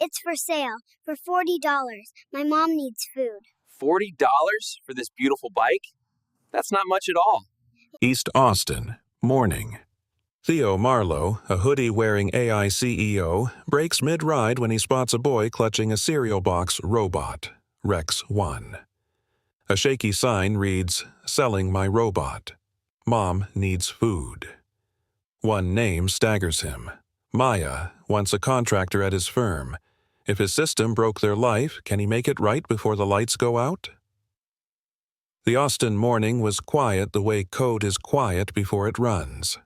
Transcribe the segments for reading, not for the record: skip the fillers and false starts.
It's for sale, for $40. My mom needs food. $40 for this beautiful bike? That's not much at all. East Austin, morning. Theo Marlowe, a hoodie-wearing AI CEO, brakes mid-ride when he spots a boy clutching a cereal box robot, Rex 1. A shaky sign reads, "Selling my robot. Mom needs food." One name staggers him. Maya, once a contractor at his firm. If his system broke their life, can he make it right before the lights go out? The Austin morning was quiet the way code is quiet before it runs.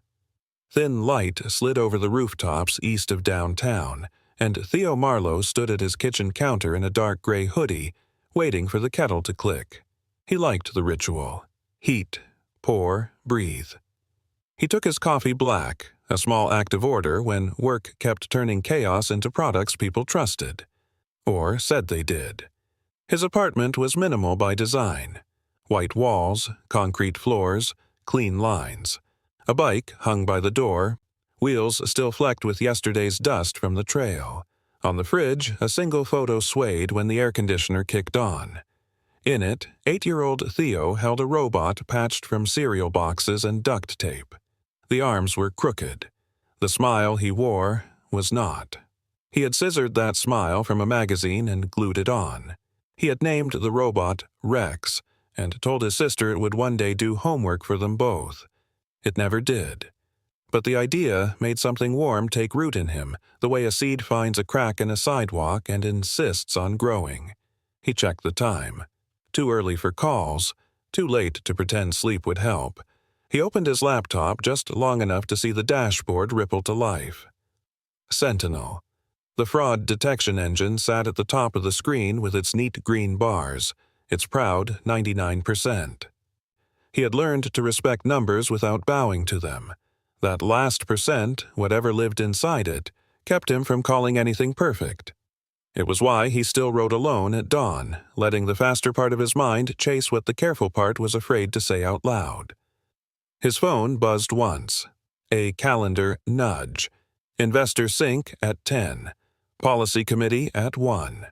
Thin light slid over the rooftops east of downtown, and Theo Marlowe stood at his kitchen counter in a dark gray hoodie, waiting for the kettle to click. He liked the ritual. Heat, pour, breathe. He took his coffee black, a small act of order when work kept turning chaos into products people trusted. Or said they did. His apartment was minimal by design. White walls, concrete floors, clean lines. A bike hung by the door, wheels still flecked with yesterday's dust from the trail. On the fridge, a single photo swayed when the air conditioner kicked on. In it, 8-year-old Theo held a robot patched from cereal boxes and duct tape. The arms were crooked. The smile he wore was not. He had scissored that smile from a magazine and glued it on. He had named the robot Rex and told his sister it would one day do homework for them both. It never did. But the idea made something warm take root in him, the way a seed finds a crack in a sidewalk and insists on growing. He checked the time. Too early for calls, too late to pretend sleep would help. He opened his laptop just long enough to see the dashboard ripple to life. Sentinel. The fraud detection engine sat at the top of the screen with its neat green bars, its proud 99%. He had learned to respect numbers without bowing to them. That last percent, whatever lived inside it, kept him from calling anything perfect. It was why he still rode alone at dawn, letting the faster part of his mind chase what the careful part was afraid to say out loud. His phone buzzed once. A calendar nudge. Investor sync at 10. Policy committee at 1.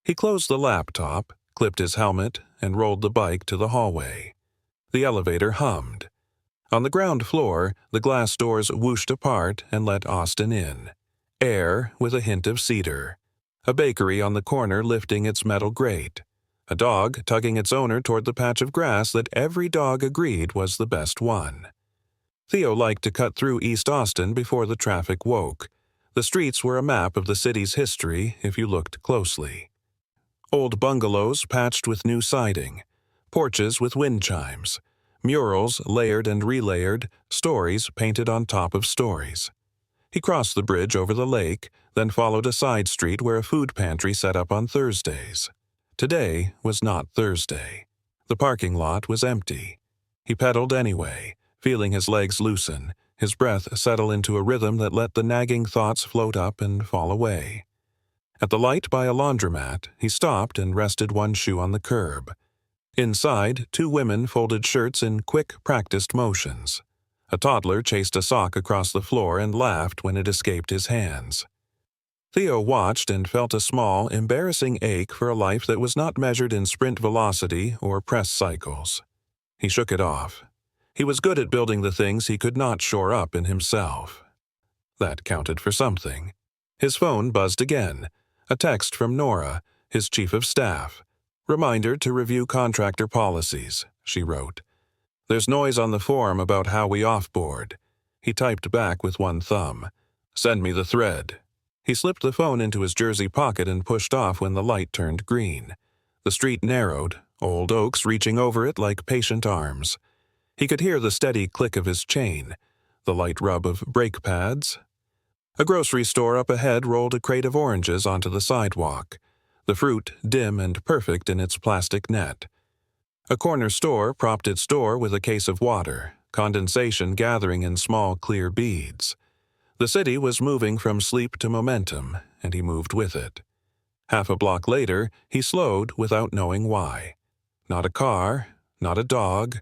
He closed the laptop, clipped his helmet, and rolled the bike to the hallway. The elevator hummed. On the ground floor, the glass doors whooshed apart and let Austin in. Air with a hint of cedar. A bakery on the corner lifting its metal grate. A dog tugging its owner toward the patch of grass that every dog agreed was the best one. Theo liked to cut through East Austin before the traffic woke. The streets were a map of the city's history if you looked closely. Old bungalows patched with new siding. Porches with wind chimes. Murals layered and relayered, stories painted on top of stories. He crossed the bridge over the lake, then followed a side street where a food pantry set up on Thursdays. Today was not Thursday. The parking lot was empty. He pedaled anyway, feeling his legs loosen, his breath settle into a rhythm that let the nagging thoughts float up and fall away. At the light by a laundromat, he stopped and rested one shoe on the curb. Inside, 2 women folded shirts in quick, practiced motions. A toddler chased a sock across the floor and laughed when it escaped his hands. Theo watched and felt a small, embarrassing ache for a life that was not measured in sprint velocity or press cycles. He shook it off. He was good at building the things he could not shore up in himself. That counted for something. His phone buzzed again. A text from Nora, his chief of staff. "Reminder to review contractor policies," she wrote. "There's noise on the forum about how we offboard." He typed back with one thumb. "Send me the thread." He slipped the phone into his jersey pocket and pushed off when the light turned green. The street narrowed, old oaks reaching over it like patient arms. He could hear the steady click of his chain, the light rub of brake pads. A grocery store up ahead rolled a crate of oranges onto the sidewalk, the fruit dim and perfect in its plastic net. A corner store propped its door with a case of water, condensation gathering in small clear beads. The city was moving from sleep to momentum, and he moved with it. Half a block later, he slowed without knowing why. Not a car, not a dog,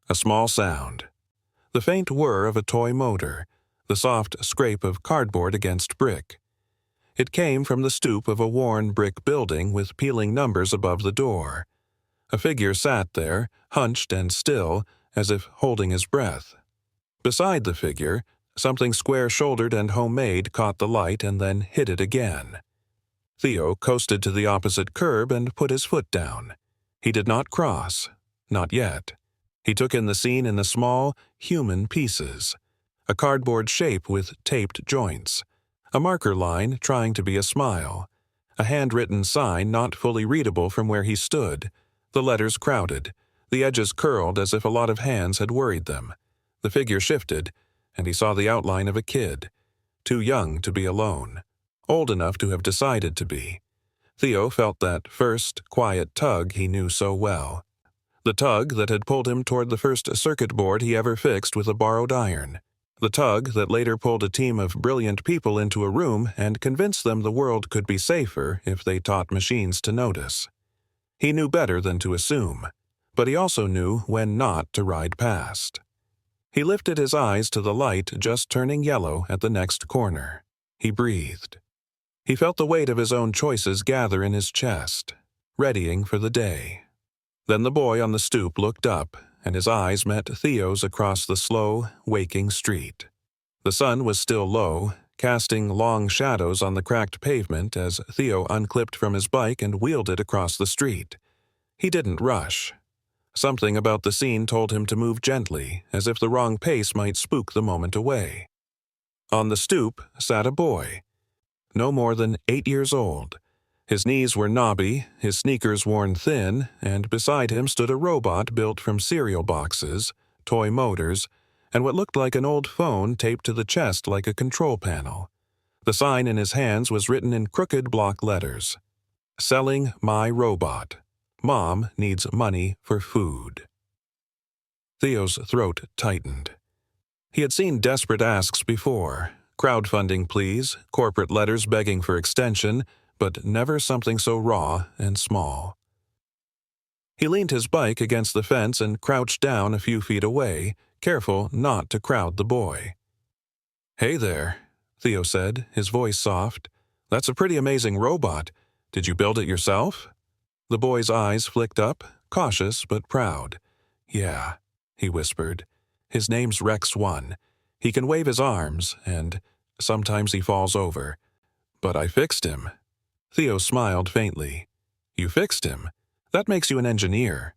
a small sound. The faint whir of a toy motor, the soft scrape of cardboard against brick. It came from the stoop of a worn brick building with peeling numbers above the door. A figure sat there, hunched and still, as if holding his breath. Beside the figure, something square-shouldered and homemade caught the light and then hid it again. Theo coasted to the opposite curb and put his foot down. He did not cross. Not yet. He took in the scene in the small, human pieces. A cardboard shape with taped joints. A marker line trying to be a smile. A handwritten sign not fully readable from where he stood. The letters crowded. The edges curled as if a lot of hands had worried them. The figure shifted, and he saw the outline of a kid. Too young to be alone. Old enough to have decided to be. Theo felt that first, quiet tug he knew so well. The tug that had pulled him toward the first circuit board he ever fixed with a borrowed iron. The tug that later pulled a team of brilliant people into a room and convinced them the world could be safer if they taught machines to notice. He knew better than to assume, but he also knew when not to ride past. He lifted his eyes to the light just turning yellow at the next corner. He breathed. He felt the weight of his own choices gather in his chest, readying for the day. Then the boy on the stoop looked up, and his eyes met Theo's across the slow, waking street. The sun was still low, casting long shadows on the cracked pavement as Theo unclipped from his bike and wheeled it across the street. He didn't rush. Something about the scene told him to move gently, as if the wrong pace might spook the moment away. On the stoop sat a boy, no more than 8 years old. His knees were knobby, his sneakers worn thin, and beside him stood a robot built from cereal boxes, toy motors, and what looked like an old phone taped to the chest like a control panel. The sign in his hands was written in crooked block letters. Selling my robot. Mom needs money for food. Theo's throat tightened. He had seen desperate asks before. Crowdfunding pleas, corporate letters begging for extension, but never something so raw and small. He leaned his bike against the fence and crouched down a few feet away, careful not to crowd the boy. "Hey there," Theo said, his voice soft. "That's a pretty amazing robot. Did you build it yourself?" The boy's eyes flicked up, cautious but proud. "Yeah," he whispered. "His name's Rex 1. He can wave his arms, and sometimes he falls over. But I fixed him." Theo smiled faintly. "You fixed him? That makes you an engineer."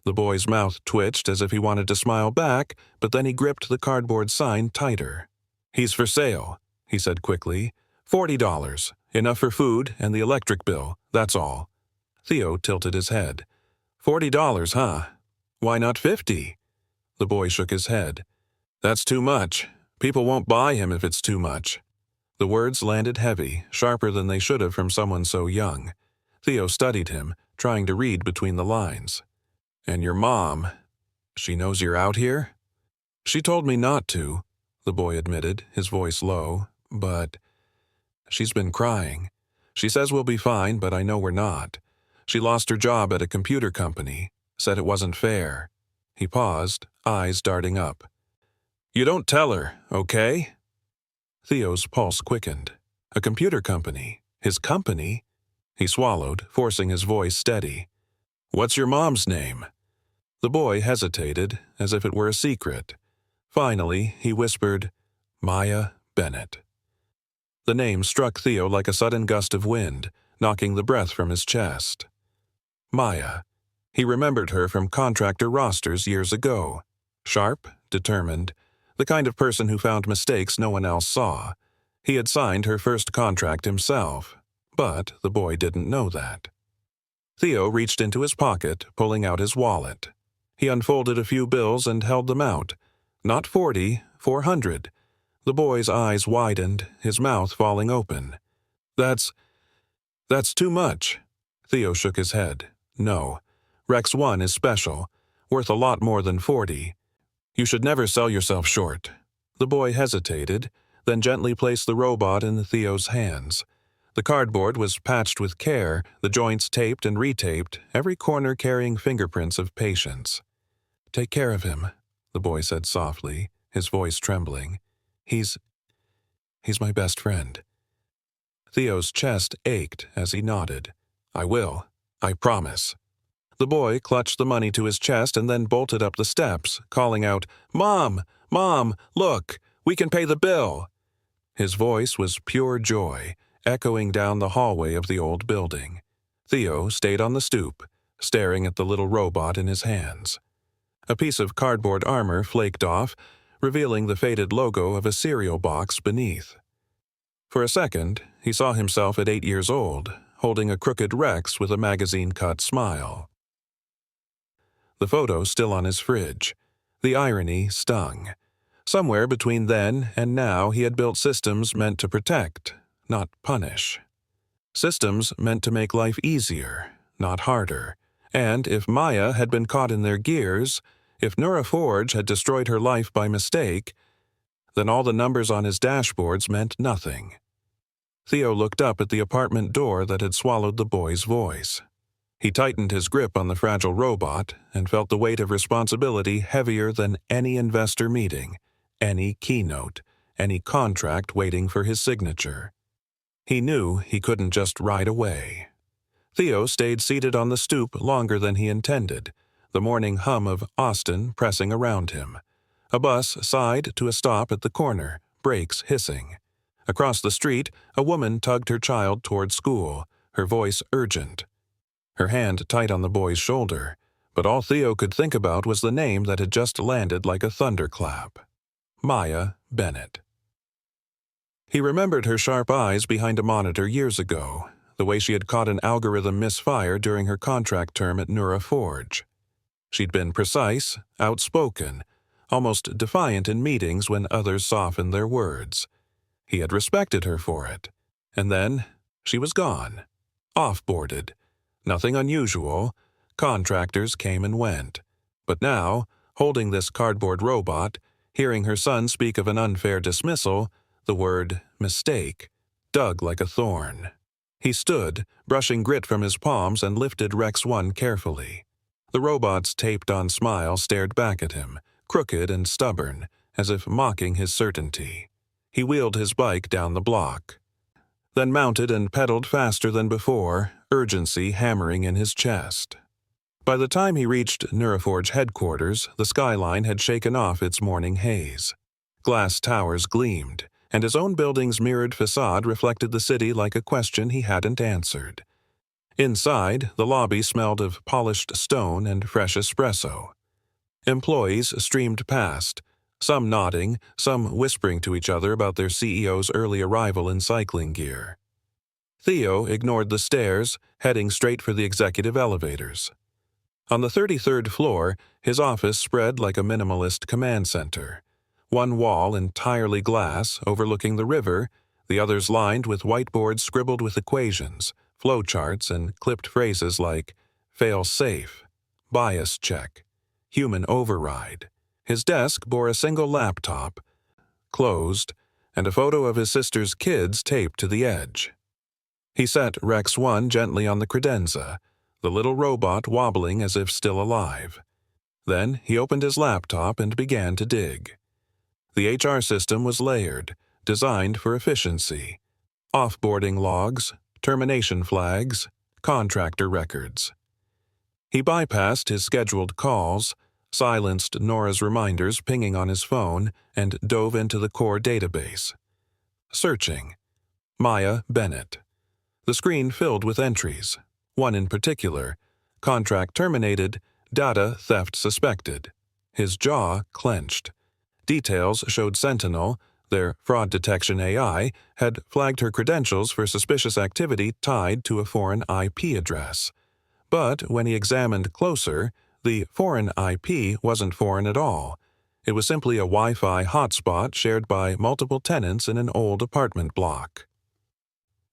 The boy's mouth twitched as if he wanted to smile back, but then he gripped the cardboard sign tighter. "He's for sale," he said quickly. $40. Enough for food and the electric bill, that's all." Theo tilted his head. $40, huh? Why not 50? The boy shook his head. "That's too much. People won't buy him if it's too much." The words landed heavy, sharper than they should have from someone so young. Theo studied him, trying to read between the lines. "And your mom, she knows you're out here?" "She told me not to," the boy admitted, his voice low, "but she's been crying. She says we'll be fine, but I know we're not. She lost her job at a computer company, said it wasn't fair." He paused, eyes darting up. "You don't tell her, okay?" Theo's pulse quickened. A computer company? His company? He swallowed, forcing his voice steady. "What's your mom's name?" The boy hesitated, as if it were a secret. Finally, he whispered, "Maya Bennett." The name struck Theo like a sudden gust of wind, knocking the breath from his chest. Maya. He remembered her from contractor rosters years ago. Sharp, determined, the kind of person who found mistakes no one else saw. He had signed her first contract himself, but the boy didn't know that. Theo reached into his pocket, pulling out his wallet. He unfolded a few bills and held them out. Not 40, 400. The boy's eyes widened, his mouth falling open. That's too much." Theo shook his head. "No. Rex 1 is special, worth a lot more than 40. You should never sell yourself short." The boy hesitated, then gently placed the robot in Theo's hands. The cardboard was patched with care, the joints taped and retaped, every corner carrying fingerprints of patience. "Take care of him," the boy said softly, his voice trembling. He's my best friend." Theo's chest ached as he nodded. "I will. I promise." The boy clutched the money to his chest and then bolted up the steps, calling out, "Mom! Mom! Look! We can pay the bill!" His voice was pure joy, echoing down the hallway of the old building. Theo stayed on the stoop, staring at the little robot in his hands. A piece of cardboard armor flaked off, revealing the faded logo of a cereal box beneath. For a second, he saw himself at 8 years old, holding a crooked Rex with a magazine-cut smile. The photo still on his fridge. The irony stung. Somewhere between then and now he had built systems meant to protect, not punish. Systems meant to make life easier, not harder. And if Maya had been caught in their gears, if Neuraforge had destroyed her life by mistake, then all the numbers on his dashboards meant nothing. Theo looked up at the apartment door that had swallowed the boy's voice. He tightened his grip on the fragile robot and felt the weight of responsibility heavier than any investor meeting, any keynote, any contract waiting for his signature. He knew he couldn't just ride away. Theo stayed seated on the stoop longer than he intended, the morning hum of Austin pressing around him. A bus sighed to a stop at the corner, brakes hissing. Across the street, a woman tugged her child toward school, her voice urgent. Her hand tight on the boy's shoulder, but all Theo could think about was the name that had just landed like a thunderclap. Maya Bennett. He remembered her sharp eyes behind a monitor years ago, the way she had caught an algorithm misfire during her contract term at Neuraforge. She'd been precise, outspoken, almost defiant in meetings when others softened their words. He had respected her for it. And then she was gone. Off-boarded. Nothing unusual. Contractors came and went. But now, holding this cardboard robot, hearing her son speak of an unfair dismissal, the word mistake dug like a thorn. He stood, brushing grit from his palms, and lifted Rex 1 carefully. The robot's taped-on smile stared back at him, crooked and stubborn, as if mocking his certainty. He wheeled his bike down the block, then mounted and pedaled faster than before, urgency hammering in his chest. By the time he reached Neuraforge headquarters, the skyline had shaken off its morning haze. Glass towers gleamed, and his own building's mirrored facade reflected the city like a question he hadn't answered. Inside, the lobby smelled of polished stone and fresh espresso. Employees streamed past, some nodding, some whispering to each other about their CEO's early arrival in cycling gear. Theo ignored the stairs, heading straight for the executive elevators. On the 33rd floor, his office spread like a minimalist command center. One wall entirely glass, overlooking the river, the others lined with whiteboards scribbled with equations, flowcharts, and clipped phrases like fail safe, bias check, human override. His desk bore a single laptop, closed, and a photo of his sister's kids taped to the edge. He set Rex 1 gently on the credenza, the little robot wobbling as if still alive. Then he opened his laptop and began to dig. The HR system was layered, designed for efficiency. Offboarding logs, termination flags, contractor records. He bypassed his scheduled calls, silenced Nora's reminders pinging on his phone, and dove into the core database. Searching. Maya Bennett. The screen filled with entries. One in particular, contract terminated, data theft suspected. His jaw clenched. Details showed Sentinel, their fraud detection AI, had flagged her credentials for suspicious activity tied to a foreign IP address. But when he examined closer, the foreign IP wasn't foreign at all. It was simply a Wi-Fi hotspot shared by multiple tenants in an old apartment block.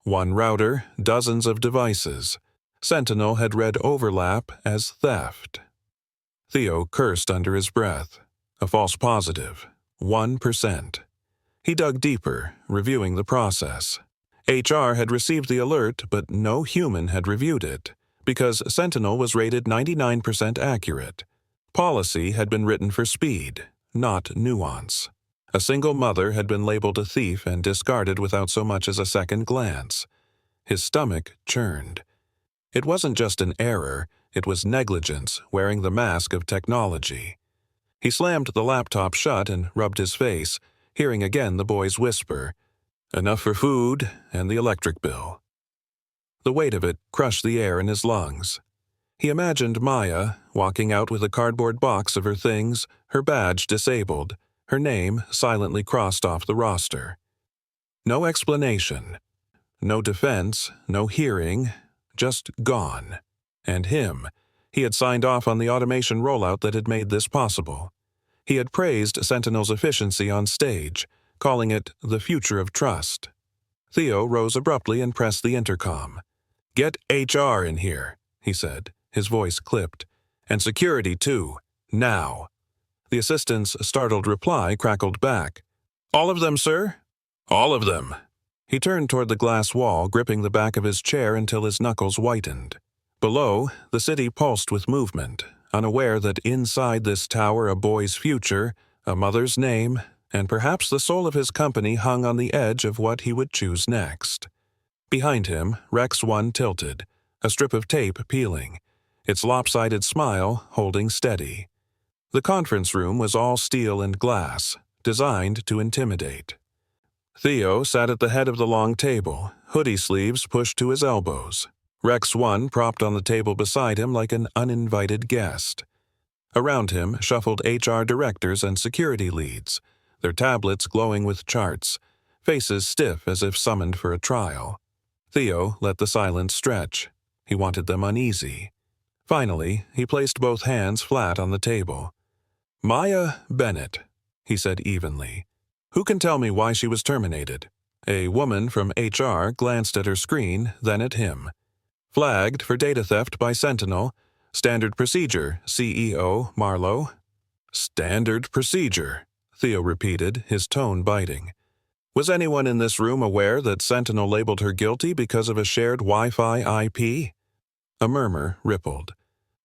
One router, dozens of devices. Sentinel had read overlap as theft. Theo cursed under his breath. A false positive. 1%. He dug deeper, reviewing the process. HR had received the alert, but no human had reviewed it, because Sentinel was rated 99% accurate. Policy had been written for speed, not nuance. A single mother had been labeled a thief and discarded without so much as a second glance. His stomach churned. It wasn't just an error, it was negligence wearing the mask of technology. He slammed the laptop shut and rubbed his face, hearing again the boy's whisper, "Enough for food and the electric bill." The weight of it crushed the air in his lungs. He imagined Maya walking out with a cardboard box of her things, her badge disabled, her name silently crossed off the roster. No explanation, no defense, no hearing, just gone. And him. He had signed off on the automation rollout that had made this possible. He had praised Sentinel's efficiency on stage, calling it the future of trust. Theo rose abruptly and pressed the intercom. "Get HR in here," he said, his voice clipped. "And security, too. Now." The assistant's startled reply crackled back. "All of them, sir?" "All of them." He turned toward the glass wall, gripping the back of his chair until his knuckles whitened. Below, the city pulsed with movement, unaware that inside this tower a boy's future, a mother's name, and perhaps the soul of his company hung on the edge of what he would choose next. Behind him, Rex 1 tilted, a strip of tape peeling, its lopsided smile holding steady. The conference room was all steel and glass, designed to intimidate. Theo sat at the head of the long table, hoodie sleeves pushed to his elbows. Rex 1 propped on the table beside him like an uninvited guest. Around him shuffled HR directors and security leads, their tablets glowing with charts, faces stiff as if summoned for a trial. Theo let the silence stretch. He wanted them uneasy. Finally, he placed both hands flat on the table. "Maya Bennett," he said evenly. "Who can tell me why she was terminated?" A woman from HR glanced at her screen, then at him. "Flagged for data theft by Sentinel. Standard procedure, CEO Marlowe." "Standard procedure," Theo repeated, his tone biting. "Was anyone in this room aware that Sentinel labeled her guilty because of a shared Wi-Fi IP?" A murmur rippled.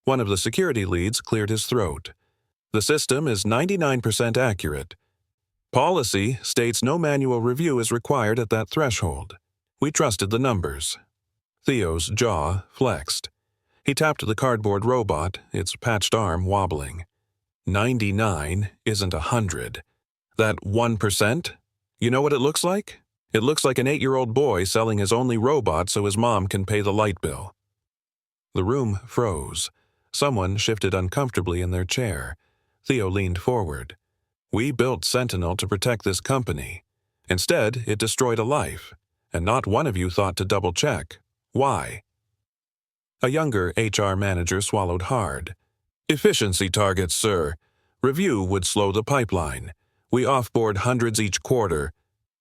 One of the security leads cleared his throat. "The system is 99% accurate. Policy states no manual review is required at that threshold. We trusted the numbers." Theo's jaw flexed. He tapped the cardboard robot, its patched arm wobbling. 99 isn't 100. That 1%? You know what it looks like? It looks like an 8-year-old boy selling his only robot so his mom can pay the light bill. The room froze. Someone shifted uncomfortably in their chair. Theo leaned forward. "We built Sentinel to protect this company. Instead, it destroyed a life. And not one of you thought to double-check. Why?" A younger HR manager swallowed hard. "Efficiency targets, sir. Review would slow the pipeline. We offboard hundreds each quarter."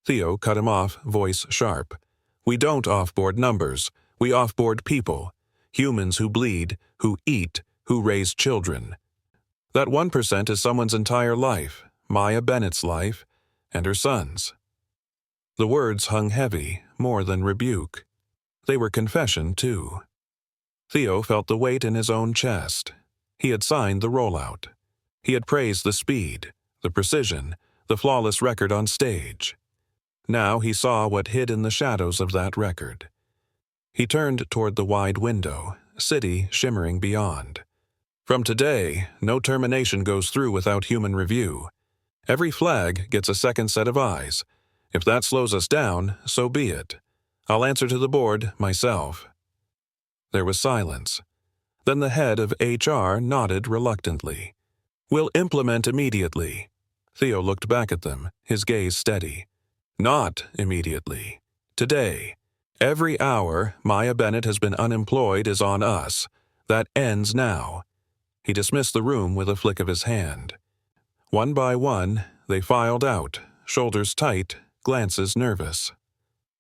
Theo cut him off, voice sharp. "We don't offboard numbers. We offboard people. Humans who bleed, who eat, who raise children. That 1% is someone's entire life, Maya Bennett's life, and her son's." The words hung heavy, more than rebuke. They were confession, too. Theo felt the weight in his own chest. He had signed the rollout. He had praised the speed, the precision, the flawless record on stage. Now he saw what hid in the shadows of that record. He turned toward the wide window, city shimmering beyond. "From today, no termination goes through without human review. Every flag gets a second set of eyes. If that slows us down, so be it. I'll answer to the board myself." There was silence. Then the head of HR nodded reluctantly. "We'll implement immediately." Theo looked back at them, his gaze steady. "Not immediately. Today. Every hour Maya Bennett has been unemployed is on us. That ends now." He dismissed the room with a flick of his hand. One by one, they filed out, shoulders tight, glances nervous.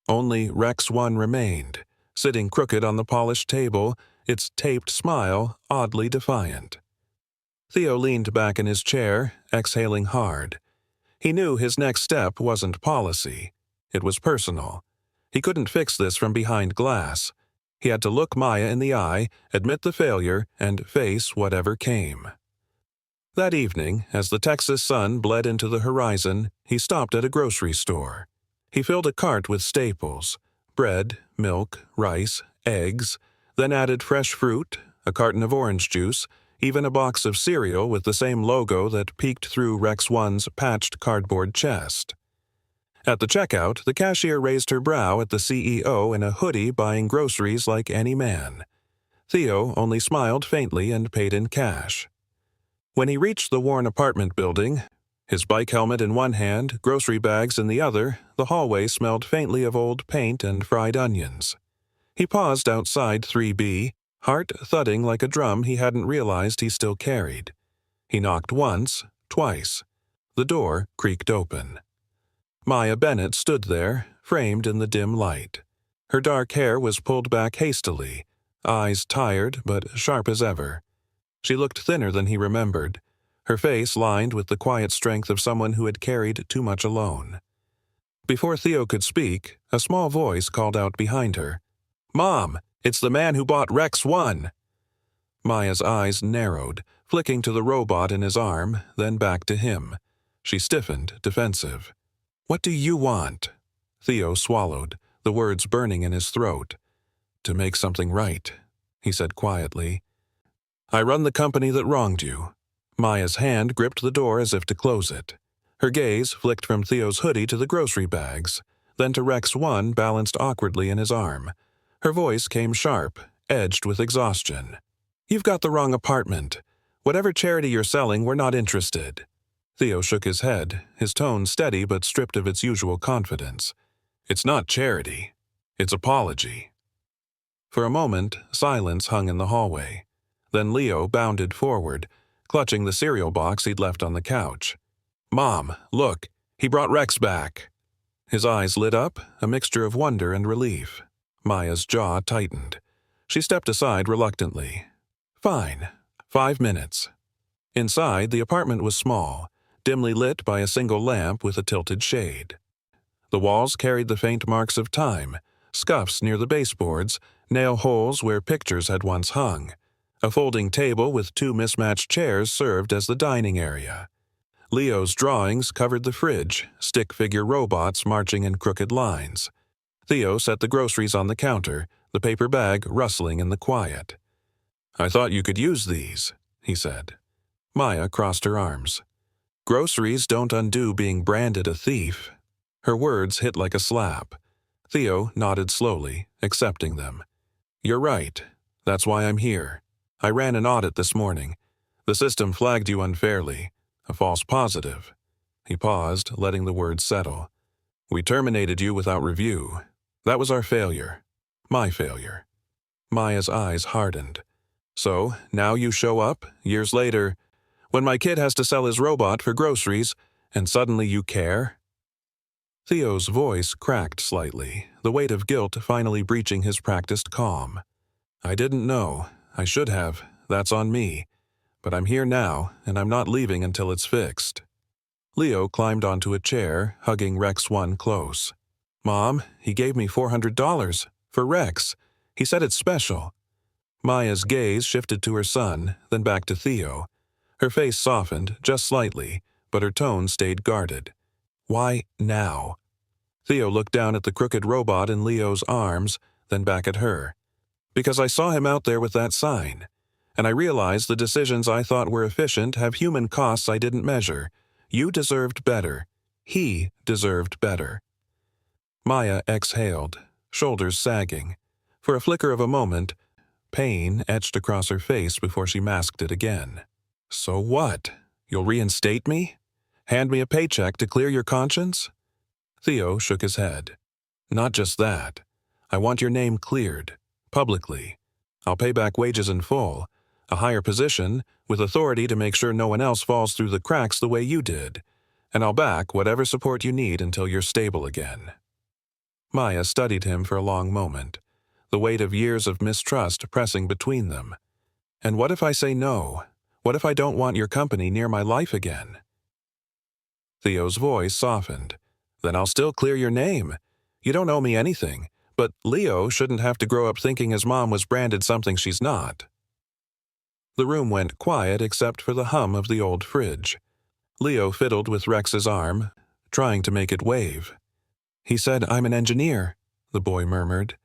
Only Rex 1 remained, sitting crooked on the polished table, its taped smile oddly defiant. Theo leaned back in his chair, exhaling hard. He knew his next step wasn't policy. It was personal. He couldn't fix this from behind glass. He had to look Maya in the eye, admit the failure, and face whatever came. That evening, as the Texas sun bled into the horizon, he stopped at a grocery store. He filled a cart with staples: bread, milk, rice, eggs, then added fresh fruit, a carton of orange juice, even a box of cereal with the same logo that peeked through Rex 1's patched cardboard chest. At the checkout, the cashier raised her brow at the CEO in a hoodie buying groceries like any man. Theo only smiled faintly and paid in cash. When he reached the worn apartment building, his bike helmet in one hand, grocery bags in the other, the hallway smelled faintly of old paint and fried onions. He paused outside 3B, heart thudding like a drum he hadn't realized he still carried. He knocked once, twice. The door creaked open. Maya Bennett stood there, framed in the dim light. Her dark hair was pulled back hastily, eyes tired but sharp as ever. She looked thinner than he remembered, her face lined with the quiet strength of someone who had carried too much alone. Before Theo could speak, a small voice called out behind her, "Mom, it's the man who bought Rex 1." Maya's eyes narrowed, flicking to the robot in his arm, then back to him. She stiffened, defensive. "What do you want?" Theo swallowed, the words burning in his throat. "To make something right," he said quietly. "I run the company that wronged you." Maya's hand gripped the door as if to close it. Her gaze flicked from Theo's hoodie to the grocery bags, then to Rex 1 balanced awkwardly in his arm. Her voice came sharp, edged with exhaustion. "You've got the wrong apartment. Whatever charity you're selling, we're not interested." Theo shook his head, his tone steady but stripped of its usual confidence. "It's not charity. It's apology." For a moment, silence hung in the hallway. Then Leo bounded forward, clutching the cereal box he'd left on the couch. "Mom, look, he brought Rex back." His eyes lit up, a mixture of wonder and relief. Maya's jaw tightened. She stepped aside reluctantly. "Fine. 5 minutes." Inside, the apartment was small, dimly lit by a single lamp with a tilted shade. The walls carried the faint marks of time, scuffs near the baseboards, nail holes where pictures had once hung. A folding table with 2 mismatched chairs served as the dining area. Leo's drawings covered the fridge, stick figure robots marching in crooked lines. Theo set the groceries on the counter, the paper bag rustling in the quiet. "I thought you could use these," he said. Maya crossed her arms. "Groceries don't undo being branded a thief." Her words hit like a slap. Theo nodded slowly, accepting them. "You're right. That's why I'm here. I ran an audit this morning. The system flagged you unfairly. A false positive." He paused, letting the words settle. "We terminated you without review. That was our failure. My failure." Maya's eyes hardened. "So, now you show up, years later, when my kid has to sell his robot for groceries, and suddenly you care?" Theo's voice cracked slightly, the weight of guilt finally breaching his practiced calm. "I didn't know. I should have. That's on me. But I'm here now, and I'm not leaving until it's fixed." Leo climbed onto a chair, hugging Rex 1 close. "Mom, he gave me $400 for Rex. He said it's special." Maya's gaze shifted to her son, then back to Theo. Her face softened, just slightly, but her tone stayed guarded. "Why now?" Theo looked down at the crooked robot in Leo's arms, then back at her. "Because I saw him out there with that sign. And I realized the decisions I thought were efficient have human costs I didn't measure. You deserved better. He deserved better." Maya exhaled, shoulders sagging. For a flicker of a moment, pain etched across her face before she masked it again. "So what? You'll reinstate me? Hand me a paycheck to clear your conscience?" Theo shook his head. "Not just that. I want your name cleared, publicly. I'll pay back wages in full, a higher position, with authority to make sure no one else falls through the cracks the way you did, and I'll back whatever support you need until you're stable again." Maya studied him for a long moment, the weight of years of mistrust pressing between them. "And what if I say no? What if I don't want your company near my life again?" Theo's voice softened. "Then I'll still clear your name. You don't owe me anything, but Leo shouldn't have to grow up thinking his mom was branded something she's not." The room went quiet except for the hum of the old fridge. Leo fiddled with Rex's arm, trying to make it wave. "He said I'm an engineer," the boy murmured.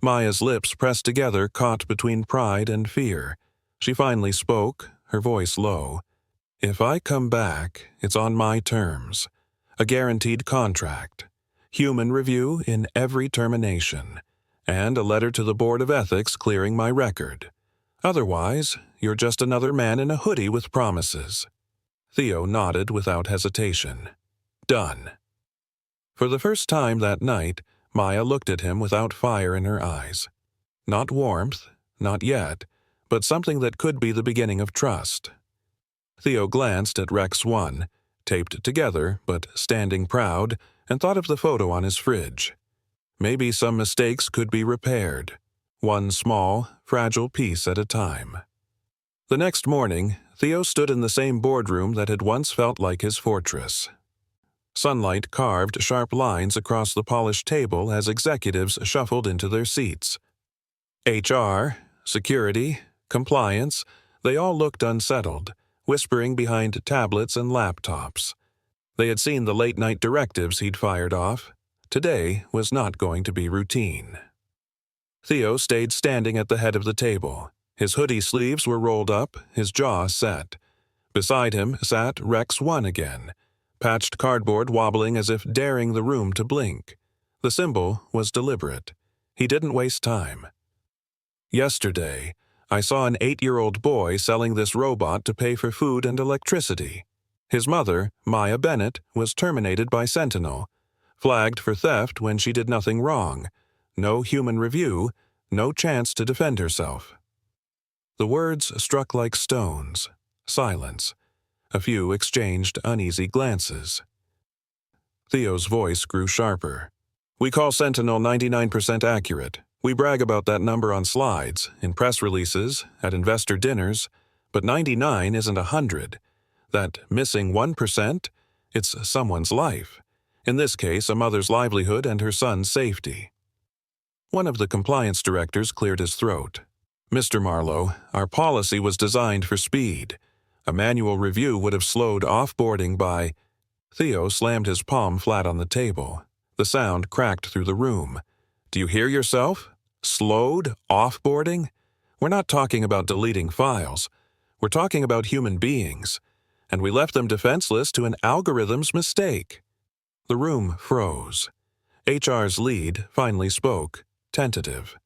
Maya's lips pressed together, caught between pride and fear. She finally spoke, her voice low. "If I come back, it's on my terms. A guaranteed contract. Human review in every termination. And a letter to the Board of Ethics clearing my record. Otherwise, you're just another man in a hoodie with promises." Theo nodded without hesitation. "Done." For the first time that night, Maya looked at him without fire in her eyes. Not warmth, not yet, but something that could be the beginning of trust. Theo glanced at Rex 1, taped together but standing proud, and thought of the photo on his fridge. Maybe some mistakes could be repaired, one small, fragile piece at a time. The next morning, Theo stood in the same boardroom that had once felt like his fortress. Sunlight carved sharp lines across the polished table as executives shuffled into their seats. HR, security, compliance, they all looked unsettled, whispering behind tablets and laptops. They had seen the late-night directives he'd fired off. Today was not going to be routine. Theo stayed standing at the head of the table. His hoodie sleeves were rolled up, his jaw set. Beside him sat Rex 1 again, patched cardboard wobbling as if daring the room to blink. The symbol was deliberate. He didn't waste time. "Yesterday, I saw an 8-year-old boy selling this robot to pay for food and electricity. His mother, Maya Bennett, was terminated by Sentinel, flagged for theft when she did nothing wrong. No human review, no chance to defend herself." The words struck like stones. Silence. A few exchanged uneasy glances. Theo's voice grew sharper. "We call Sentinel 99% accurate. We brag about that number on slides, in press releases, at investor dinners, but 99 isn't 100. That missing 1%, it's someone's life. In this case, a mother's livelihood and her son's safety." One of the compliance directors cleared his throat. "Mr. Marlowe, our policy was designed for speed. A manual review would have slowed offboarding by—" Theo slammed his palm flat on the table. The sound cracked through the room. "Do you hear yourself? Slowed offboarding? We're not talking about deleting files. We're talking about human beings. And we left them defenseless to an algorithm's mistake." The room froze. HR's lead finally spoke, tentative.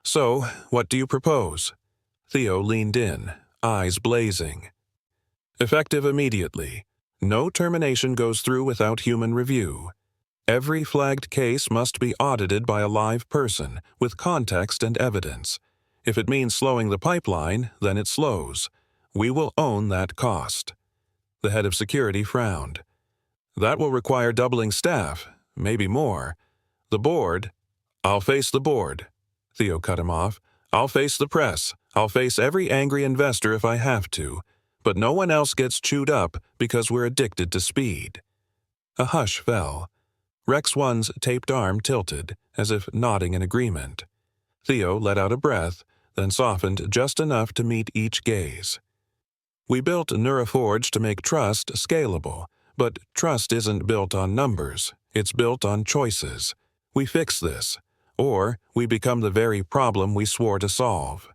"So, what do you propose?" Theo leaned in, eyes blazing. "Effective immediately. No termination goes through without human review. Every flagged case must be audited by a live person, with context and evidence. If it means slowing the pipeline, then it slows. We will own that cost." The head of security frowned. "That will require doubling staff, maybe more. The board—" "I'll face the board." Theo cut him off. "I'll face the press. I'll face every angry investor if I have to. But no one else gets chewed up because we're addicted to speed." A hush fell. Rex 1's taped arm tilted, as if nodding in agreement. Theo let out a breath, then softened just enough to meet each gaze. "We built NeuroForge to make trust scalable, but trust isn't built on numbers. It's built on choices. We fix this, or we become the very problem we swore to solve."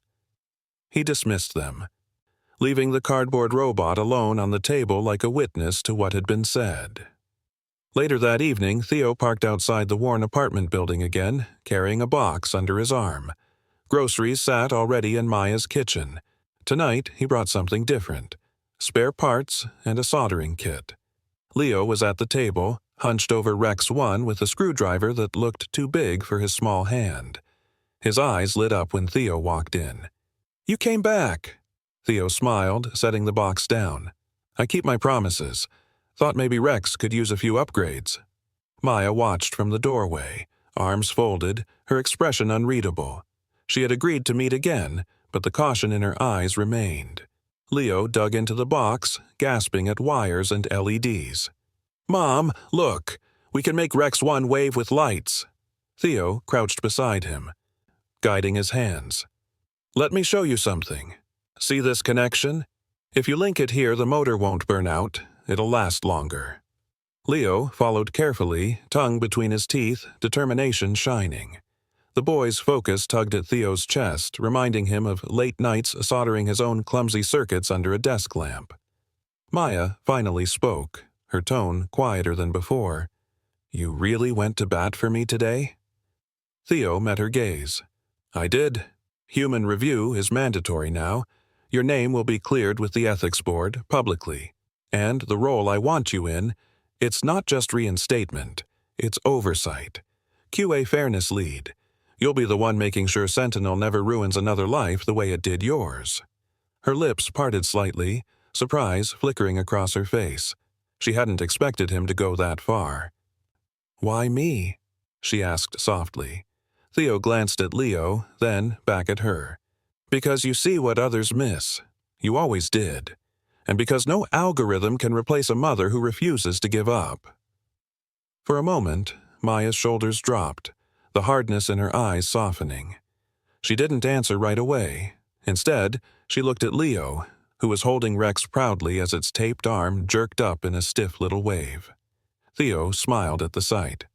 He dismissed them, leaving the cardboard robot alone on the table like a witness to what had been said. Later that evening, Theo parked outside the Warren apartment building again, carrying a box under his arm. Groceries sat already in Maya's kitchen. Tonight, he brought something different: spare parts and a soldering kit. Leo was at the table, hunched over Rex 1 with a screwdriver that looked too big for his small hand. His eyes lit up when Theo walked in. "You came back." Theo smiled, setting the box down. "I keep my promises. Thought maybe Rex could use a few upgrades." Maya watched from the doorway, arms folded, her expression unreadable. She had agreed to meet again, but the caution in her eyes remained. Leo dug into the box, gasping at wires and LEDs. "Mom, look! We can make Rex 1 wave with lights." Theo crouched beside him, guiding his hands. "Let me show you something." See this connection? If you link it here, the motor won't burn out. It'll last longer. Leo followed carefully, tongue between his teeth, determination shining. The boy's focus tugged at Theo's chest, reminding him of late nights soldering his own clumsy circuits under a desk lamp. Maya finally spoke, her tone quieter than before. You really went to bat for me today? Theo met her gaze. I did. Human review is mandatory now. Your name will be cleared with the ethics board, publicly. And the role I want you in, it's not just reinstatement, it's oversight. QA fairness lead. You'll be the one making sure Sentinel never ruins another life the way it did yours. Her lips parted slightly, surprise flickering across her face. She hadn't expected him to go that far. Why me? She asked softly. Theo glanced at Leo, then back at her. Because you see what others miss. You always did. And because no algorithm can replace a mother who refuses to give up. For a moment, Maya's shoulders dropped, the hardness in her eyes softening. She didn't answer right away. Instead, she looked at Leo, who was holding Rex proudly as its taped arm jerked up in a stiff little wave. Theo smiled at the sight.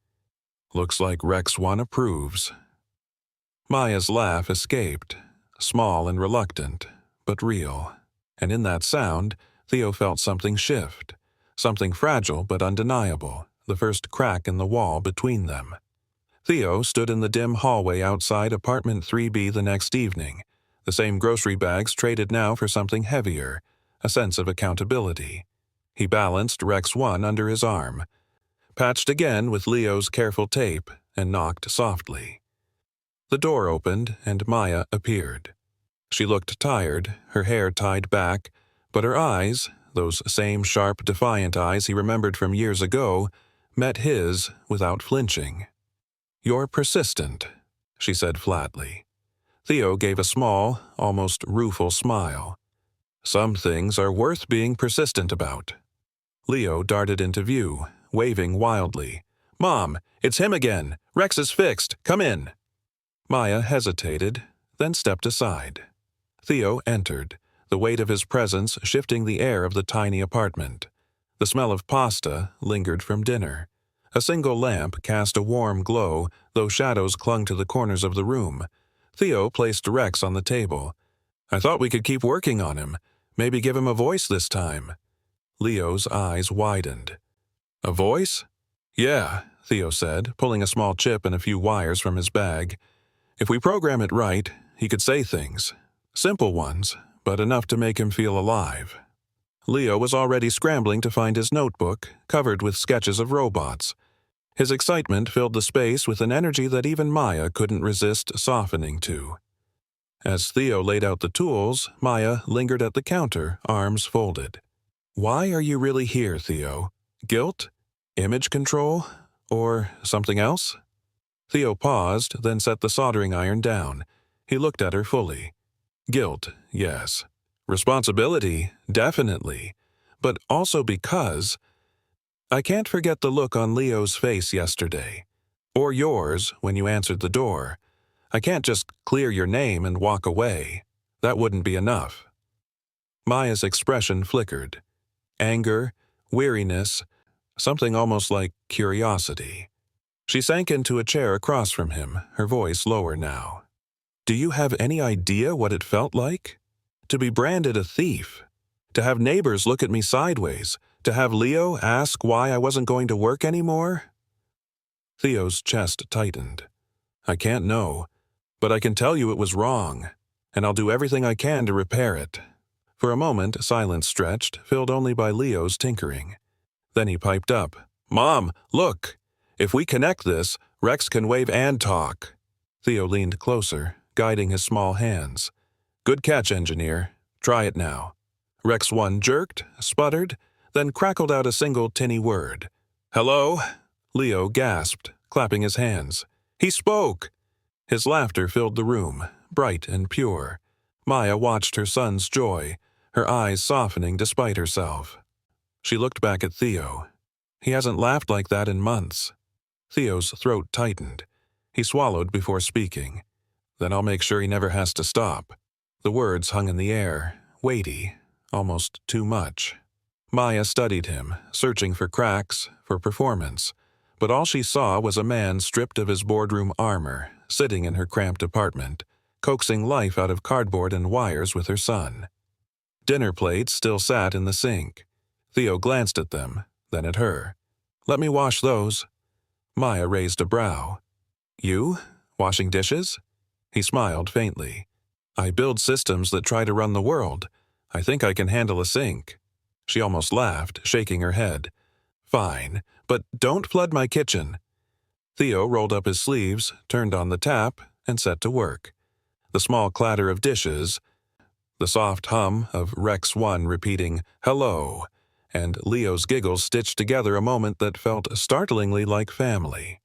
Looks like Rex 1 approves. Maya's laugh escaped, small and reluctant, but real. And in that sound, Theo felt something shift, something fragile but undeniable, the first crack in the wall between them. Theo stood in the dim hallway outside apartment 3B the next evening, the same grocery bags traded now for something heavier, a sense of accountability. He balanced Rex 1 under his arm, patched again with Leo's careful tape, and knocked softly. The door opened, and Maya appeared. She looked tired, her hair tied back, but her eyes, those same sharp, defiant eyes he remembered from years ago, met his without flinching. You're persistent, she said flatly. Theo gave a small, almost rueful smile. Some things are worth being persistent about. Leo darted into view, waving wildly. Mom, it's him again. Rex is fixed. Come in. Maya hesitated, then stepped aside. Theo entered, the weight of his presence shifting the air of the tiny apartment. The smell of pasta lingered from dinner. A single lamp cast a warm glow, though shadows clung to the corners of the room. Theo placed Rex on the table. I thought we could keep working on him. Maybe give him a voice this time. Leo's eyes widened. A voice? Yeah, Theo said, pulling a small chip and a few wires from his bag. If we program it right, he could say things. Simple ones, but enough to make him feel alive. Leo was already scrambling to find his notebook, covered with sketches of robots. His excitement filled the space with an energy that even Maya couldn't resist softening to. As Theo laid out the tools, Maya lingered at the counter, arms folded. Why are you really here, Theo? Guilt? Image control? Or something else? Theo paused, then set the soldering iron down. He looked at her fully. Guilt, yes. Responsibility, definitely. But also because... I can't forget the look on Leo's face yesterday. Or yours when you answered the door. I can't just clear your name and walk away. That wouldn't be enough. Maya's expression flickered. Anger, weariness, something almost like curiosity. She sank into a chair across from him, her voice lower now. Do you have any idea what it felt like? To be branded a thief. To have neighbors look at me sideways. To have Leo ask why I wasn't going to work anymore? Theo's chest tightened. I can't know, but I can tell you it was wrong, and I'll do everything I can to repair it. For a moment, silence stretched, filled only by Leo's tinkering. Then he piped up. Mom, look! If we connect this, Rex can wave and talk. Theo leaned closer, guiding his small hands. Good catch, engineer. Try it now. Rex 1 jerked, sputtered, then crackled out a single tinny word. Hello? Leo gasped, clapping his hands. He spoke! His laughter filled the room, bright and pure. Maya watched her son's joy, her eyes softening despite herself. She looked back at Theo. He hasn't laughed like that in months. Theo's throat tightened. He swallowed before speaking. Then I'll make sure he never has to stop. The words hung in the air, weighty, almost too much. Maya studied him, searching for cracks, for performance, but all she saw was a man stripped of his boardroom armor, sitting in her cramped apartment, coaxing life out of cardboard and wires with her son. Dinner plates still sat in the sink. Theo glanced at them, then at her. "Let me wash those." Maya raised a brow. "You? Washing dishes?" He smiled faintly. "I build systems that try to run the world. I think I can handle a sink." She almost laughed, shaking her head. "Fine, but don't flood my kitchen." Theo rolled up his sleeves, turned on the tap, and set to work. The small clatter of dishes, the soft hum of Rex 1 repeating, "Hello," and Leo's giggles stitched together a moment that felt startlingly like family.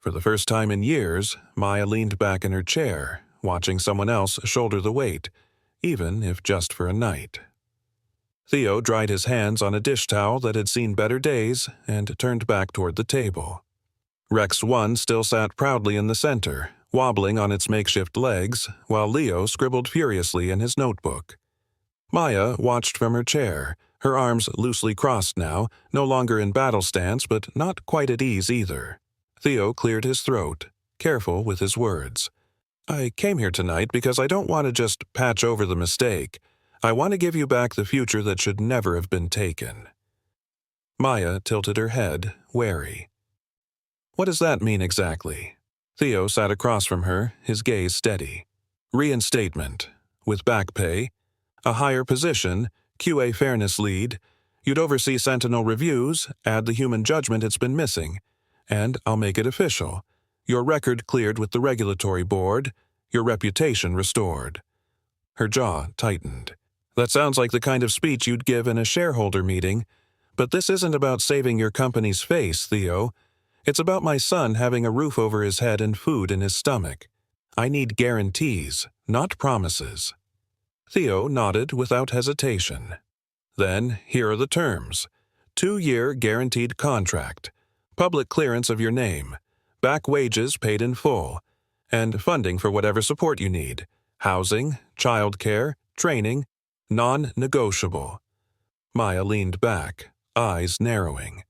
For the first time in years, Maya leaned back in her chair, watching someone else shoulder the weight, even if just for a night. Theo dried his hands on a dish towel that had seen better days and turned back toward the table. Rex 1 still sat proudly in the center, wobbling on its makeshift legs, while Leo scribbled furiously in his notebook. Maya watched from her chair, her arms loosely crossed now, no longer in battle stance but not quite at ease either. Theo cleared his throat, careful with his words. "I came here tonight because I don't want to just patch over the mistake. I want to give you back the future that should never have been taken." Maya tilted her head, wary. "What does that mean exactly?" Theo sat across from her, his gaze steady. "Reinstatement. With back pay. A higher position, QA fairness lead. You'd oversee Sentinel reviews, add the human judgment it's been missing. And I'll make it official. Your record cleared with the regulatory board. Your reputation restored." Her jaw tightened. "That sounds like the kind of speech you'd give in a shareholder meeting. But this isn't about saving your company's face, Theo. It's about my son having a roof over his head and food in his stomach. I need guarantees, not promises." Theo nodded without hesitation. "Then, here are the terms. 2-year guaranteed contract. Public clearance of your name. Back wages paid in full. And funding for whatever support you need. Housing, childcare, training. Non-negotiable." Maya leaned back, eyes narrowing.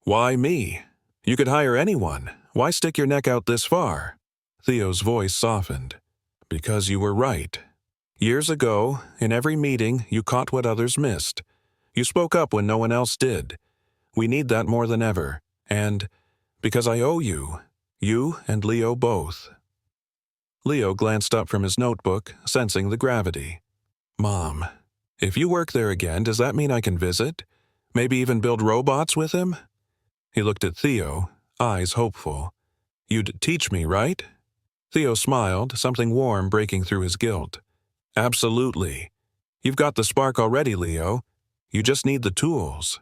"Why me? You could hire anyone. Why stick your neck out this far?" Theo's voice softened. "Because you were right. Years ago, in every meeting, you caught what others missed. You spoke up when no one else did. We need that more than ever. And because I owe you. You and Leo both." Leo glanced up from his notebook, sensing the gravity. "Mom, if you work there again, does that mean I can visit? Maybe even build robots with him?" He looked at Theo, eyes hopeful. "You'd teach me, right?" Theo smiled, something warm breaking through his guilt. "Absolutely. You've got the spark already, Leo. You just need the tools."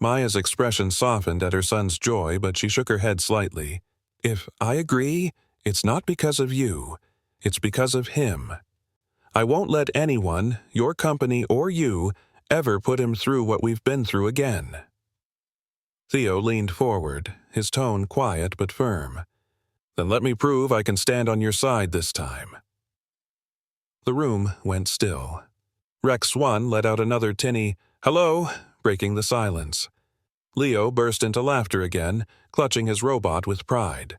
Maya's expression softened at her son's joy, but she shook her head slightly. "If I agree, it's not because of you. It's because of him. I won't let anyone, your company or you, ever put him through what we've been through again." Theo leaned forward, his tone quiet but firm. "Then let me prove I can stand on your side this time." The room went still. Rex 1 let out another tinny, "Hello," breaking the silence. Leo burst into laughter again, clutching his robot with pride.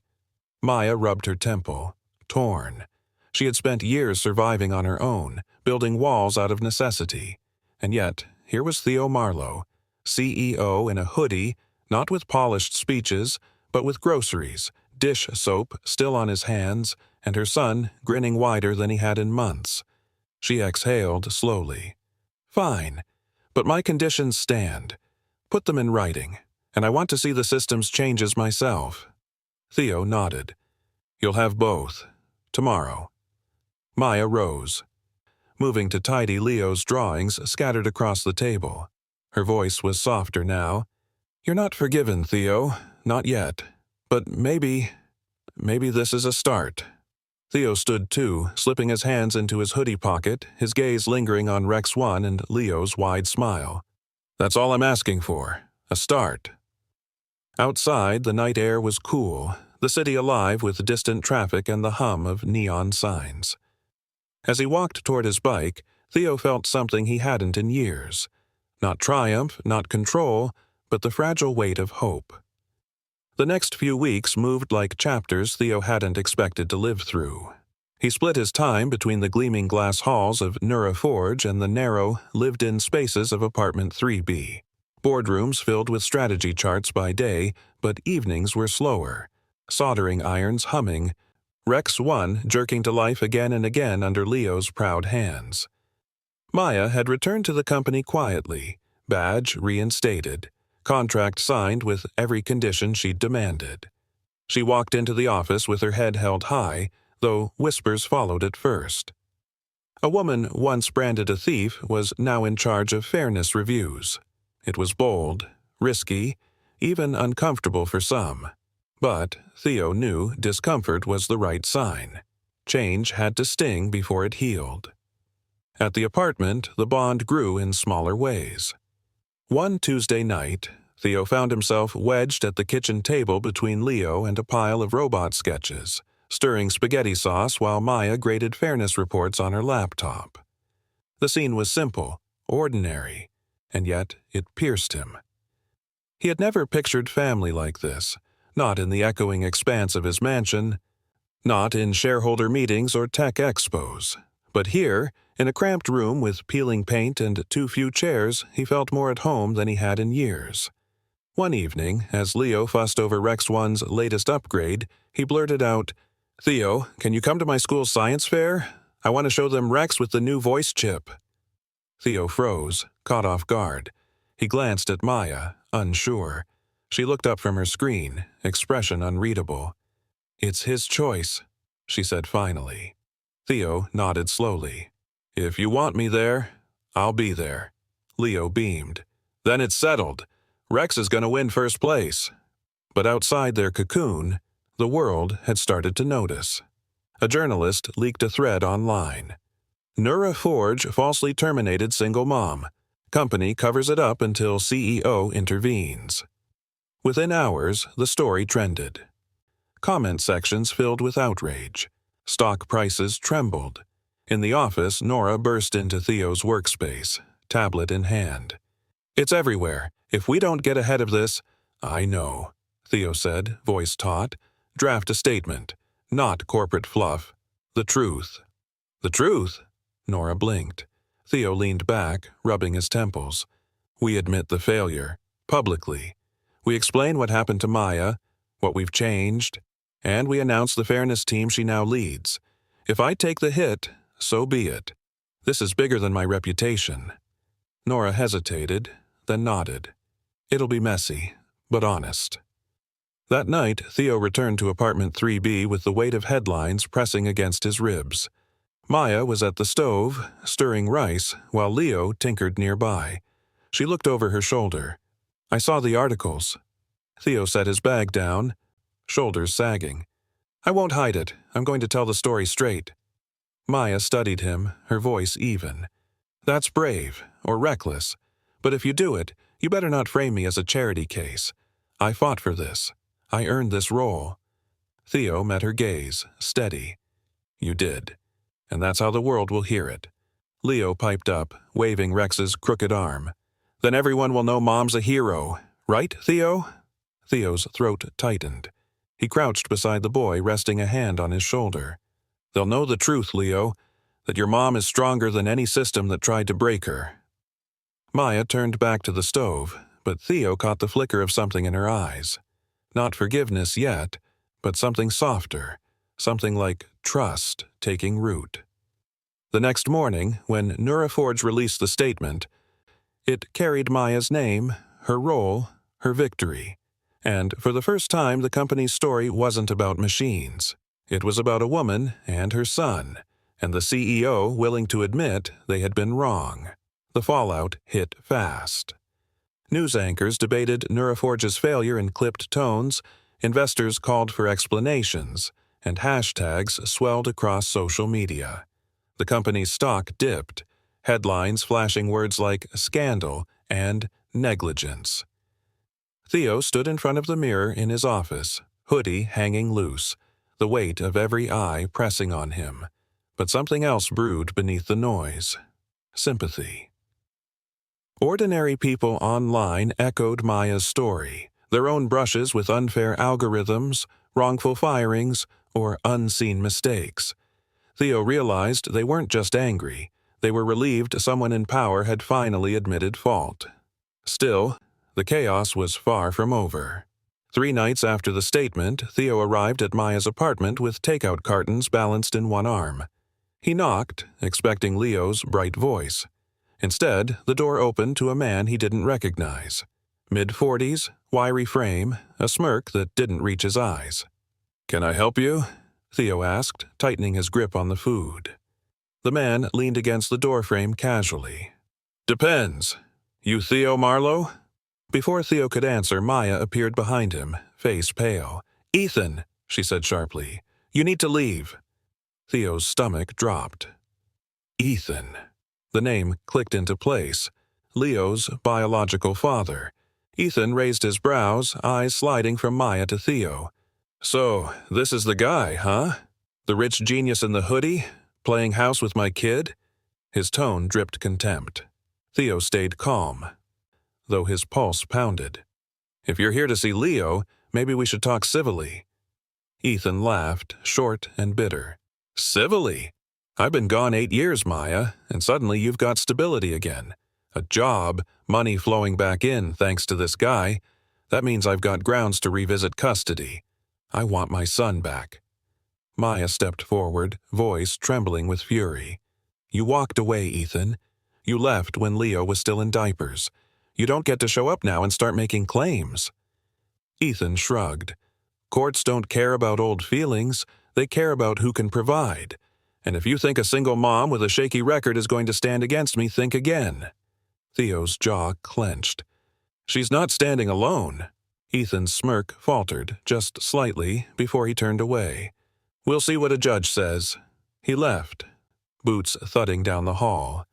Maya rubbed her temple, torn. She had spent years surviving on her own, building walls out of necessity. And yet, here was Theo Marlowe, CEO in a hoodie, not with polished speeches, but with groceries, dish soap still on his hands, and her son grinning wider than he had in months. She exhaled slowly. "Fine, but my conditions stand. Put them in writing, and I want to see the system's changes myself." Theo nodded. "You'll have both. Tomorrow." Maya rose, moving to tidy Leo's drawings scattered across the table. Her voice was softer now. "You're not forgiven, Theo. Not yet. But maybe this is a start." Theo stood too, slipping his hands into his hoodie pocket, his gaze lingering on Rex 1 and Leo's wide smile. "That's all I'm asking for. A start." Outside, the night air was cool, the city alive with distant traffic and the hum of neon signs. As he walked toward his bike, Theo felt something he hadn't in years. Not triumph, not control, but the fragile weight of hope. The next few weeks moved like chapters Theo hadn't expected to live through. He split his time between the gleaming glass halls of Nura Forge and the narrow, lived-in spaces of Apartment 3B. Boardrooms filled with strategy charts by day, but evenings were slower. Soldering irons humming, Rex 1 jerking to life again and again under Leo's proud hands. Maya had returned to the company quietly, badge reinstated, contract signed with every condition she'd demanded. She walked into the office with her head held high, though whispers followed at first. A woman once branded a thief was now in charge of fairness reviews. It was bold, risky, even uncomfortable for some. But Theo knew discomfort was the right sign. Change had to sting before it healed. At the apartment, the bond grew in smaller ways. One Tuesday night, Theo found himself wedged at the kitchen table between Leo and a pile of robot sketches, stirring spaghetti sauce while Maya graded fairness reports on her laptop. The scene was simple, ordinary, and yet it pierced him. He had never pictured family like this, not in the echoing expanse of his mansion, not in shareholder meetings or tech expos, but here, in a cramped room with peeling paint and too few chairs, he felt more at home than he had in years. One evening, as Leo fussed over Rex 1's latest upgrade, he blurted out, "Theo, can you come to my school's science fair? I want to show them Rex with the new voice chip." Theo froze, caught off guard. He glanced at Maya, unsure. She looked up from her screen, expression unreadable. "It's his choice," she said finally. Theo nodded slowly. "If you want me there, I'll be there." Leo beamed. "Then it's settled. Rex is going to win first place." But outside their cocoon, the world had started to notice. A journalist leaked a thread online. Nura Forge falsely terminated single mom. Company covers it up until CEO intervenes. Within hours, the story trended. Comment sections filled with outrage. Stock prices trembled. In the office, Nora burst into Theo's workspace, tablet in hand. "It's everywhere. If we don't get ahead of this—" "I know," Theo said, voice taut. "Draft a statement. Not corporate fluff. The truth." "The truth?" Nora blinked. Theo leaned back, rubbing his temples. "We admit the failure. Publicly. We explain what happened to Maya, what we've changed, and we announce the fairness team she now leads. If I take the hit, so be it. This is bigger than my reputation." Nora hesitated, then nodded. "It'll be messy, but honest." That night, Theo returned to Apartment 3B with the weight of headlines pressing against his ribs. Maya was at the stove, stirring rice, while Leo tinkered nearby. She looked over her shoulder. "I saw the articles." Theo set his bag down, shoulders sagging. "I won't hide it. I'm going to tell the story straight." Maya studied him, her voice even. "That's brave, or reckless. But if you do it, you better not frame me as a charity case. I fought for this. I earned this role." Theo met her gaze, steady. "You did. And that's how the world will hear it." Leo piped up, waving Rex's crooked arm. "Then everyone will know Mom's a hero. Right, Theo?" Theo's throat tightened. He crouched beside the boy, resting a hand on his shoulder. "They'll know the truth, Leo, that your mom is stronger than any system that tried to break her." Maya turned back to the stove, but Theo caught the flicker of something in her eyes. Not forgiveness yet, but something softer, something like trust taking root. The next morning, when Nura Forge released the statement, it carried Maya's name, her role, her victory. And for the first time, the company's story wasn't about machines. It was about a woman and her son, and the CEO willing to admit they had been wrong. The fallout hit fast. News anchors debated Nura Forge's failure in clipped tones, investors called for explanations, and hashtags swelled across social media. The company's stock dipped, headlines flashing words like scandal and negligence. Theo stood in front of the mirror in his office, hoodie hanging loose, the weight of every eye pressing on him. But something else brewed beneath the noise. Sympathy. Ordinary people online echoed Maya's story, their own brushes with unfair algorithms, wrongful firings, or unseen mistakes. Theo realized they weren't just angry. They were relieved someone in power had finally admitted fault. Still, the chaos was far from over. 3 nights after the statement, Theo arrived at Maya's apartment with takeout cartons balanced in one arm. He knocked, expecting Leo's bright voice. Instead, the door opened to a man he didn't recognize. Mid-40s, wiry frame, a smirk that didn't reach his eyes. "Can I help you?" Theo asked, tightening his grip on the food. The man leaned against the doorframe casually. "Depends. You Theo Marlowe?" Before Theo could answer, Maya appeared behind him, face pale. "Ethan," she said sharply, "you need to leave." Theo's stomach dropped. Ethan. The name clicked into place. Leo's biological father. Ethan raised his brows, eyes sliding from Maya to Theo. "So, this is the guy, huh? The rich genius in the hoodie? Playing house with my kid?" His tone dripped contempt. Theo stayed calm, though his pulse pounded. "If you're here to see Leo, maybe we should talk civilly." Ethan laughed, short and bitter. "Civilly? I've been gone 8 years, Maya, and suddenly you've got stability again. A job, money flowing back in thanks to this guy. That means I've got grounds to revisit custody. I want my son back." Maya stepped forward, voice trembling with fury. "You walked away, Ethan. You left when Leo was still in diapers. You don't get to show up now and start making claims." Ethan shrugged. "Courts don't care about old feelings. They care about who can provide. And if you think a single mom with a shaky record is going to stand against me, think again." Theo's jaw clenched. "She's not standing alone." Ethan's smirk faltered, just slightly, before he turned away. "We'll see what a judge says." He left, boots thudding down the hall.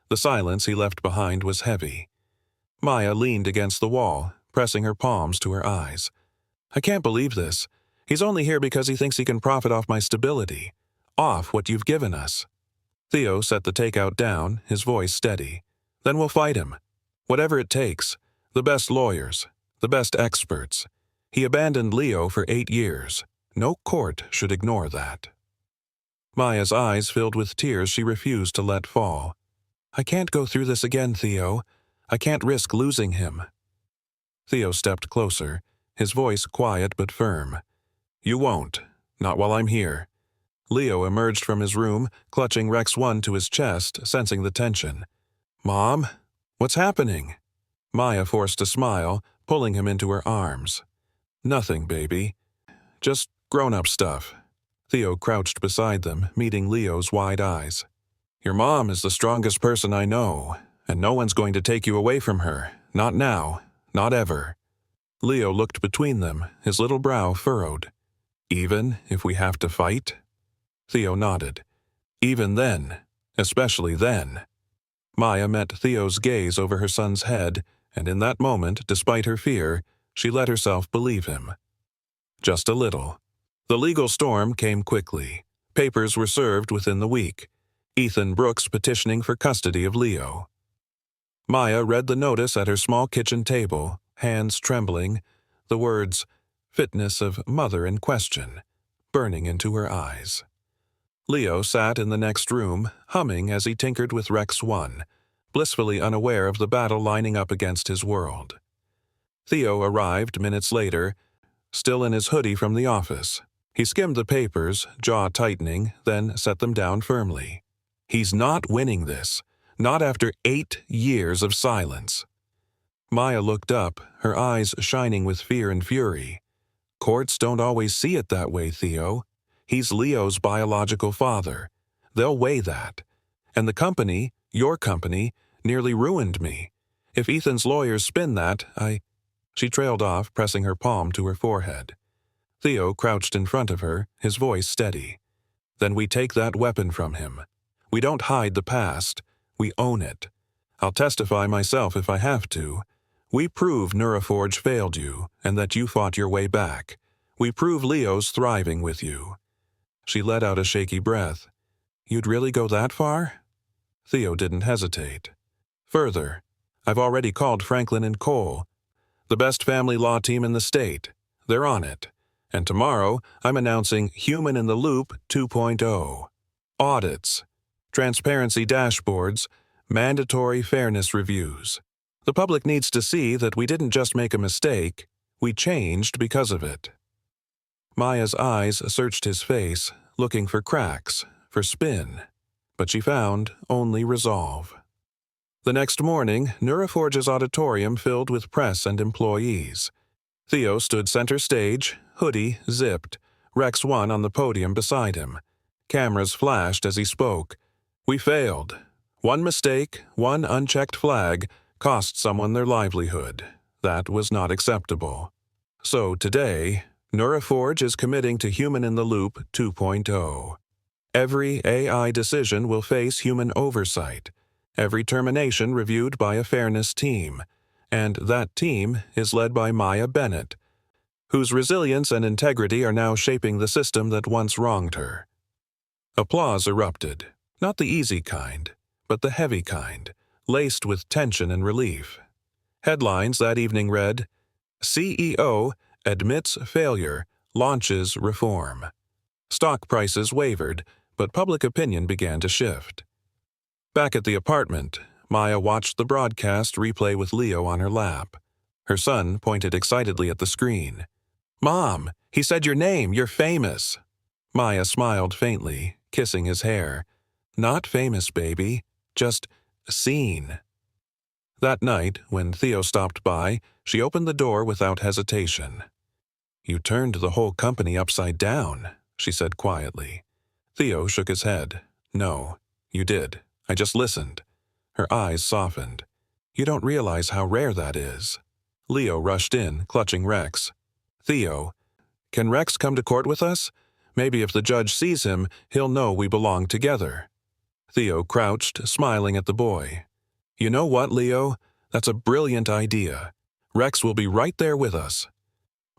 The silence he left behind was heavy. Maya leaned against the wall, pressing her palms to her eyes. "I can't believe this. He's only here because he thinks he can profit off my stability. Off what you've given us." Theo set the takeout down, his voice steady. "Then we'll fight him. Whatever it takes. The best lawyers. The best experts. He abandoned Leo for 8 years. No court should ignore that." Maya's eyes filled with tears she refused to let fall. "I can't go through this again, Theo. I can't risk losing him." Theo stepped closer, his voice quiet but firm. "You won't. Not while I'm here." Leo emerged from his room, clutching Rex 1 to his chest, sensing the tension. "Mom? What's happening?" Maya forced a smile, pulling him into her arms. "Nothing, baby. Just grown-up stuff." Theo crouched beside them, meeting Leo's wide eyes. "Your mom is the strongest person I know, and no one's going to take you away from her. Not now. Not ever." Leo looked between them, his little brow furrowed. "Even if we have to fight?" Theo nodded. "Even then. Especially then." Maya met Theo's gaze over her son's head, and in that moment, despite her fear, she let herself believe him. Just a little. The legal storm came quickly. Papers were served within the week. Ethan Brooks petitioning for custody of Leo. Maya read the notice at her small kitchen table, hands trembling, the words, "fitness of mother in question," burning into her eyes. Leo sat in the next room, humming as he tinkered with Rex 1, blissfully unaware of the battle lining up against his world. Theo arrived minutes later, still in his hoodie from the office. He skimmed the papers, jaw tightening, then set them down firmly. He's not winning this. Not after 8 years of silence. Maya looked up, her eyes shining with fear and fury. "Courts don't always see it that way, Theo. He's Leo's biological father. They'll weigh that. And the company, your company, nearly ruined me. If Ethan's lawyers spin that, She trailed off, pressing her palm to her forehead. Theo crouched in front of her, his voice steady. "Then we take that weapon from him. We don't hide the past. We own it. I'll testify myself if I have to. We prove Neuroforge failed you, and that you fought your way back. We prove Leo's thriving with you." She let out a shaky breath. You'd really go that far? Theo didn't hesitate. Further, I've already called Franklin and Cole, the best family law team in the state. They're on it. And tomorrow, I'm announcing Human in the Loop 2.0. Audits, transparency dashboards, mandatory fairness reviews. The public needs to see that we didn't just make a mistake, we changed because of it. Maya's eyes searched his face, looking for cracks, for spin, but she found only resolve. The next morning, Neuraforge's auditorium filled with press and employees. Theo stood center stage, hoodie zipped, Rex 1 on the podium beside him. Cameras flashed as he spoke. We failed. One mistake, one unchecked flag, cost someone their livelihood. That was not acceptable. So today, Neuraforge is committing to Human in the Loop 2.0. Every AI decision will face human oversight. Every termination reviewed by a fairness team, and that team is led by Maya Bennett, whose resilience and integrity are now shaping the system that once wronged her. Applause erupted, not the easy kind, but the heavy kind, laced with tension and relief. Headlines that evening read, CEO admits failure, launches reform. Stock prices wavered, but public opinion began to shift. Back at the apartment, Maya watched the broadcast replay with Leo on her lap. Her son pointed excitedly at the screen. "Mom, he said your name, you're famous." Maya smiled faintly, kissing his hair. "Not famous, baby, just seen." That night, when Theo stopped by, she opened the door without hesitation. "You turned the whole company upside down," she said quietly. Theo shook his head. "No, you did. I just listened." Her eyes softened. "You don't realize how rare that is." Leo rushed in, clutching Rex. "Theo, can Rex come to court with us? Maybe if the judge sees him, he'll know we belong together." Theo crouched, smiling at the boy. "You know what, Leo? That's a brilliant idea. Rex will be right there with us."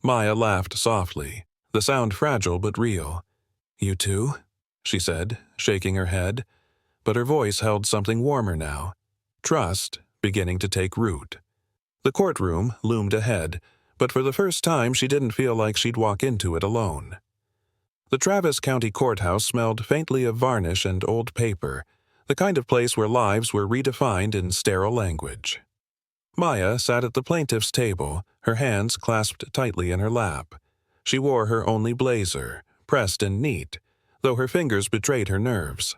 Maya laughed softly, the sound fragile but real. "You too?" she said, shaking her head, but her voice held something warmer now. Trust beginning to take root. The courtroom loomed ahead, but for the first time she didn't feel like she'd walk into it alone. The Travis County Courthouse smelled faintly of varnish and old paper, the kind of place where lives were redefined in sterile language. Maya sat at the plaintiff's table, her hands clasped tightly in her lap. She wore her only blazer, pressed and neat, though her fingers betrayed her nerves.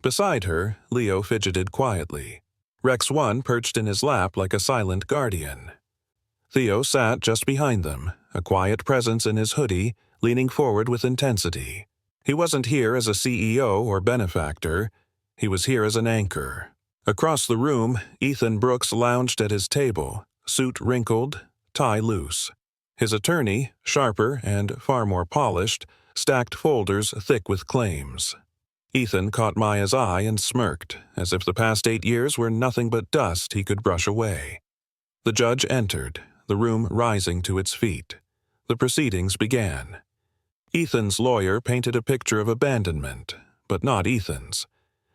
Beside her, Leo fidgeted quietly. Rex 1 perched in his lap like a silent guardian. Theo sat just behind them, a quiet presence in his hoodie, leaning forward with intensity. He wasn't here as a CEO or benefactor. He was here as an anchor. Across the room, Ethan Brooks lounged at his table, suit wrinkled, tie loose. His attorney, sharper and far more polished, stacked folders thick with claims. Ethan caught Maya's eye and smirked, as if the past 8 years were nothing but dust he could brush away. The judge entered, the room rising to its feet. The proceedings began. Ethan's lawyer painted a picture of abandonment, but not Ethan's.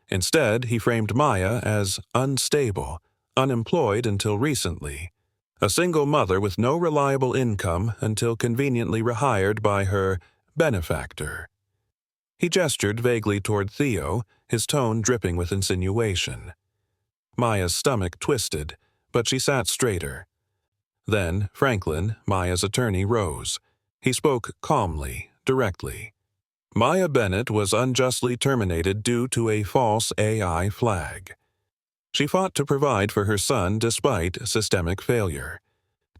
Instead, he framed Maya as unstable, unemployed until recently, a single mother with no reliable income until conveniently rehired by her benefactor. He gestured vaguely toward Theo, his tone dripping with insinuation. Maya's stomach twisted, but she sat straighter. Then Franklin, Maya's attorney, rose. He spoke calmly, directly. Maya Bennett was unjustly terminated due to a false AI flag. She fought to provide for her son despite systemic failure.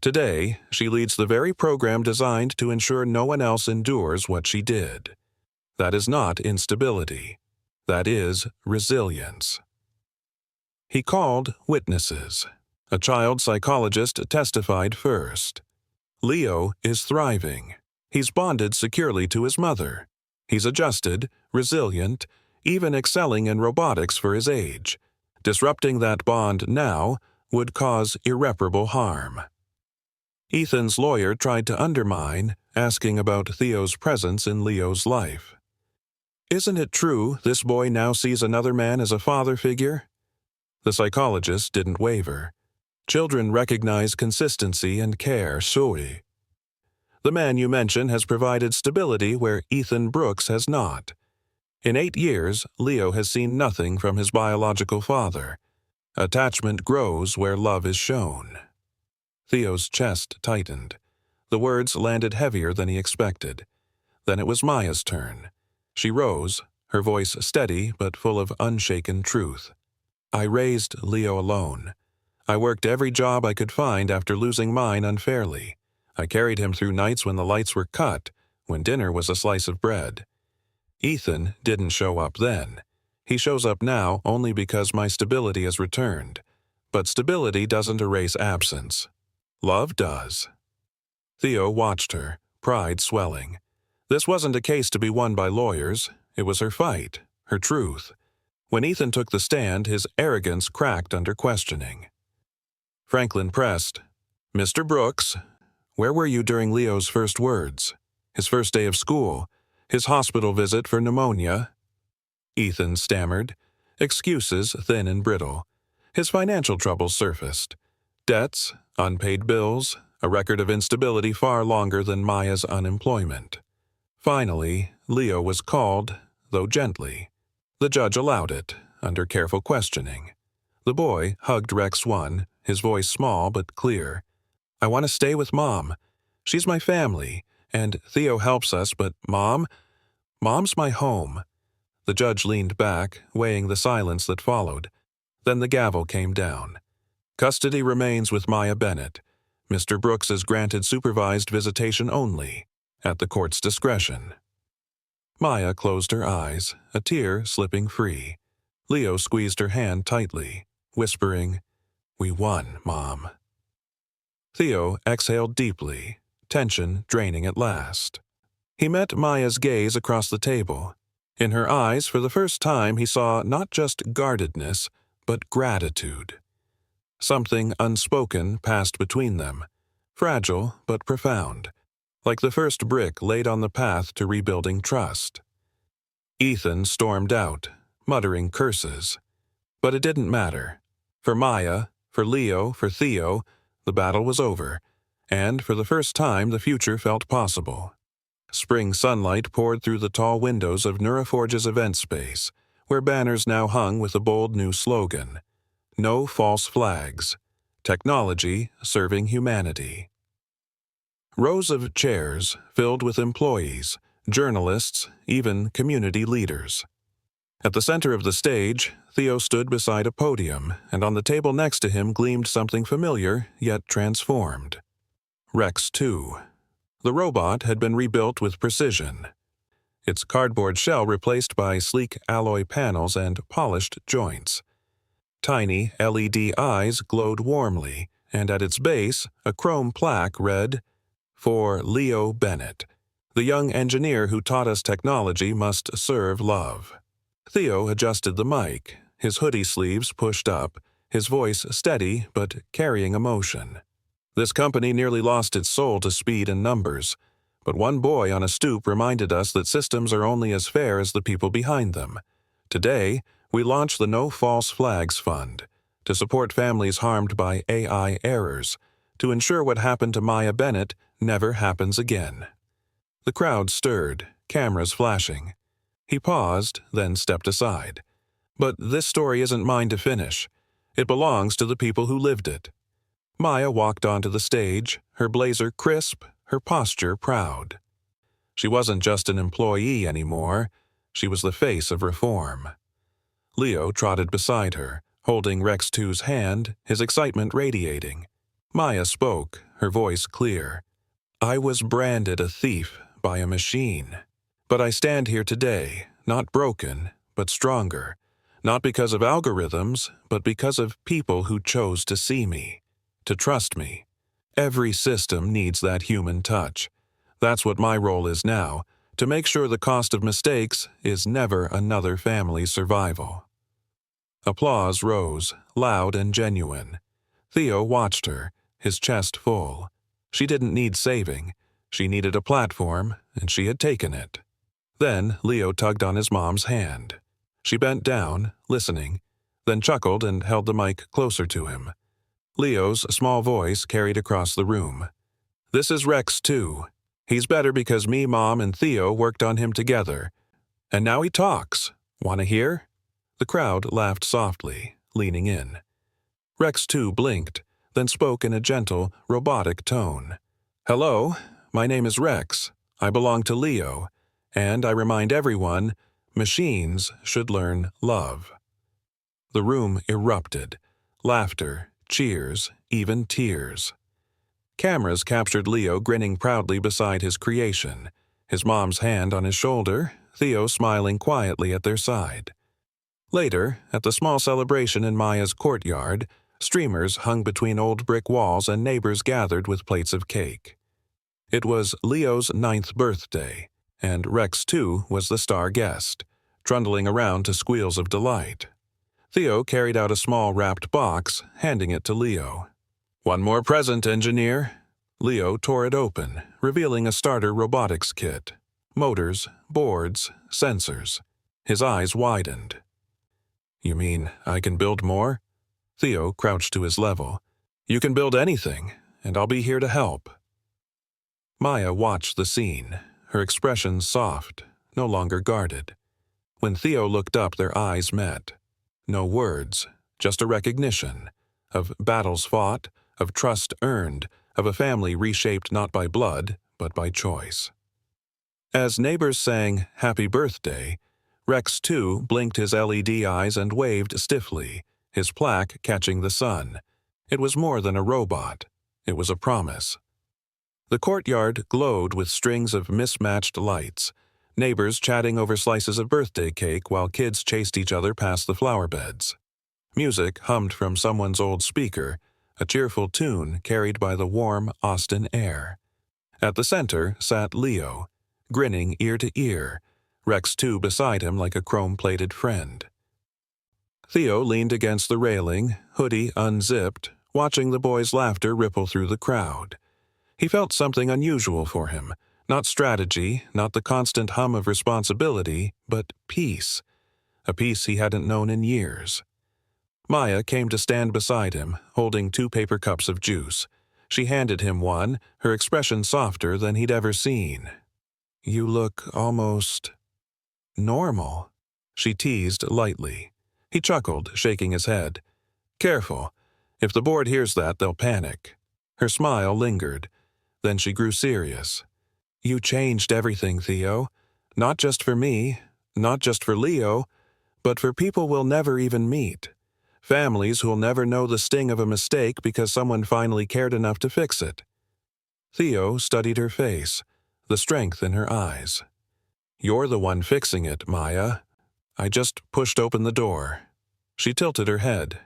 Today, she leads the very program designed to ensure no one else endures what she did. That is not instability. That is resilience. He called witnesses. A child psychologist testified first. Leo is thriving. He's bonded securely to his mother. He's adjusted, resilient, even excelling in robotics for his age. Disrupting that bond now would cause irreparable harm. Ethan's lawyer tried to undermine, asking about Theo's presence in Leo's life. Isn't it true this boy now sees another man as a father figure? The psychologist didn't waver. Children recognize consistency and care, Sui. The man you mention has provided stability where Ethan Brooks has not. In 8 years, Leo has seen nothing from his biological father. Attachment grows where love is shown. Theo's chest tightened. The words landed heavier than he expected. Then it was Maya's turn. She rose, her voice steady but full of unshaken truth. I raised Leo alone. I worked every job I could find after losing mine unfairly. I carried him through nights when the lights were cut, when dinner was a slice of bread. Ethan didn't show up then. He shows up now only because my stability has returned. But stability doesn't erase absence. Love does. Theo watched her, pride swelling. This wasn't a case to be won by lawyers. It was her fight, her truth. When Ethan took the stand, his arrogance cracked under questioning. Franklin pressed, Mr. Brooks, where were you during Leo's first words? His first day of school? His hospital visit for pneumonia? Ethan stammered, excuses thin and brittle. His financial troubles surfaced. Debts, unpaid bills, a record of instability far longer than Maya's unemployment. Finally, Leo was called, though gently. The judge allowed it, under careful questioning. The boy hugged Rex 1, his voice small but clear. I want to stay with Mom. She's my family, and Theo helps us, but Mom's my home. The judge leaned back, weighing the silence that followed. Then the gavel came down. Custody remains with Maya Bennett. Mr. Brooks is granted supervised visitation only, at the court's discretion. Maya closed her eyes, a tear slipping free. Leo squeezed her hand tightly, whispering, We won, Mom. Theo exhaled deeply, tension draining at last. He met Maya's gaze across the table. In her eyes, for the first time, he saw not just guardedness, but gratitude. Something unspoken passed between them, fragile but profound, like the first brick laid on the path to rebuilding trust. Ethan stormed out, muttering curses. But it didn't matter. For Maya, for Leo, for Theo, the battle was over, and for the first time the future felt possible. Spring sunlight poured through the tall windows of Neuraforge's event space, where banners now hung with a bold new slogan, No False Flags, Technology Serving Humanity. Rows of chairs filled with employees, journalists, even community leaders. At the center of the stage, Theo stood beside a podium, and on the table next to him gleamed something familiar yet transformed. Rex 2. The robot had been rebuilt with precision. Its cardboard shell replaced by sleek alloy panels and polished joints. Tiny LED eyes glowed warmly, and at its base, a chrome plaque read, For Leo Bennett, the young engineer who taught us technology must serve love. Theo adjusted the mic, his hoodie sleeves pushed up, his voice steady but carrying emotion. This company nearly lost its soul to speed and numbers, but one boy on a stoop reminded us that systems are only as fair as the people behind them. Today, we launched the No False Flags Fund to support families harmed by AI errors, to ensure what happened to Maya Bennett never happens again. The crowd stirred, cameras flashing. He paused, then stepped aside. But this story isn't mine to finish. It belongs to the people who lived it. Maya walked onto the stage, her blazer crisp, her posture proud. She wasn't just an employee anymore. She was the face of reform. Leo trotted beside her, holding Rex 2's hand, his excitement radiating. Maya spoke, her voice clear. I was branded a thief by a machine. But I stand here today, not broken, but stronger. Not because of algorithms, but because of people who chose to see me, to trust me. Every system needs that human touch. That's what my role is now, to make sure the cost of mistakes is never another family's survival. Applause rose, loud and genuine. Theo watched her, his chest full. She didn't need saving. She needed a platform, and she had taken it. Then Leo tugged on his mom's hand. She bent down, listening, then chuckled and held the mic closer to him. Leo's small voice carried across the room. "This is Rex, too. He's better because me, Mom, and Theo worked on him together. And now he talks. Want to hear?" The crowd laughed softly, leaning in. Rex, too, blinked, then spoke in a gentle, robotic tone. "Hello, my name is Rex. I belong to Leo, and I remind everyone, machines should learn love." The room erupted. Laughter, cheers, even tears. Cameras captured Leo grinning proudly beside his creation, his mom's hand on his shoulder, Theo smiling quietly at their side. Later, at the small celebration in Maya's courtyard, streamers hung between old brick walls and neighbors gathered with plates of cake. It was Leo's 9th birthday, and Rex, too, was the star guest, trundling around to squeals of delight. Theo carried out a small wrapped box, handing it to Leo. "One more present, engineer." Leo tore it open, revealing a starter robotics kit. Motors, boards, sensors. His eyes widened. "You mean I can build more?" Theo crouched to his level. "You can build anything, and I'll be here to help." Maya watched the scene, her expression soft, no longer guarded. When Theo looked up, their eyes met. No words, just a recognition of battles fought, of trust earned, of a family reshaped not by blood, but by choice. As neighbors sang "Happy Birthday," Rex, too, blinked his LED eyes and waved stiffly, his plaque catching the sun. It was more than a robot. It was a promise. The courtyard glowed with strings of mismatched lights, neighbors chatting over slices of birthday cake while kids chased each other past the flower beds. Music hummed from someone's old speaker, a cheerful tune carried by the warm Austin air. At the center sat Leo, grinning ear to ear, Rex, too, beside him like a chrome-plated friend. Theo leaned against the railing, hoodie unzipped, watching the boys' laughter ripple through the crowd. He felt something unusual for him, not strategy, not the constant hum of responsibility, but peace, a peace he hadn't known in years. Maya came to stand beside him, holding 2 paper cups of juice. She handed him one, her expression softer than he'd ever seen. "You look almost normal," she teased lightly. He chuckled, shaking his head. "Careful. If the board hears that, they'll panic." Her smile lingered. Then she grew serious. "You changed everything, Theo. Not just for me, not just for Leo, but for people we'll never even meet. Families who'll never know the sting of a mistake because someone finally cared enough to fix it." Theo studied her face, the strength in her eyes. "You're the one fixing it, Maya. I just pushed open the door." She tilted her head.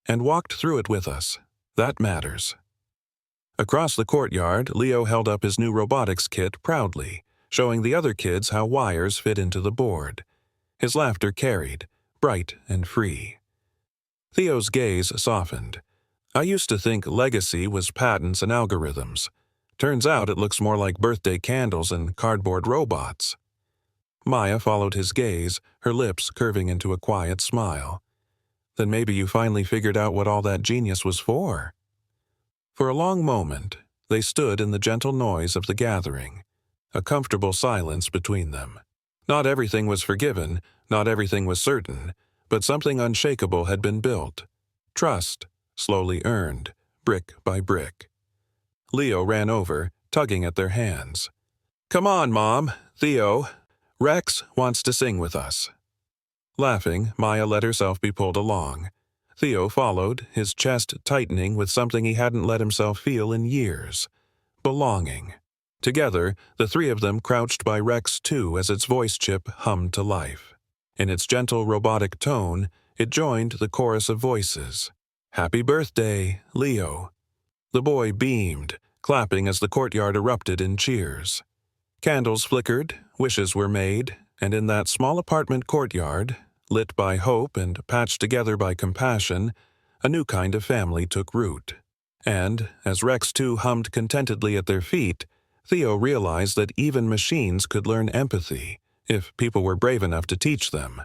"And walked through it with us. That matters." Across the courtyard, Leo held up his new robotics kit proudly, showing the other kids how wires fit into the board. His laughter carried, bright and free. Theo's gaze softened. "I used to think legacy was patents and algorithms. Turns out it looks more like birthday candles and cardboard robots." Maya followed his gaze, her lips curving into a quiet smile. "Then maybe you finally figured out what all that genius was for." For a long moment, they stood in the gentle noise of the gathering, a comfortable silence between them. Not everything was forgiven, not everything was certain, but something unshakable had been built. Trust, slowly earned, brick by brick. Leo ran over, tugging at their hands. "Come on, Mom, Theo. Rex wants to sing with us." Laughing, Maya let herself be pulled along. Theo followed, his chest tightening with something he hadn't let himself feel in years. Belonging. Together, the 3 of them crouched by Rex, too, as its voice chip hummed to life. In its gentle robotic tone, it joined the chorus of voices. "Happy birthday, Leo." The boy beamed, clapping as the courtyard erupted in cheers. Candles flickered, wishes were made, and in that small apartment courtyard, lit by hope and patched together by compassion, a new kind of family took root. And, as Rex, too, hummed contentedly at their feet, Theo realized that even machines could learn empathy, if people were brave enough to teach them.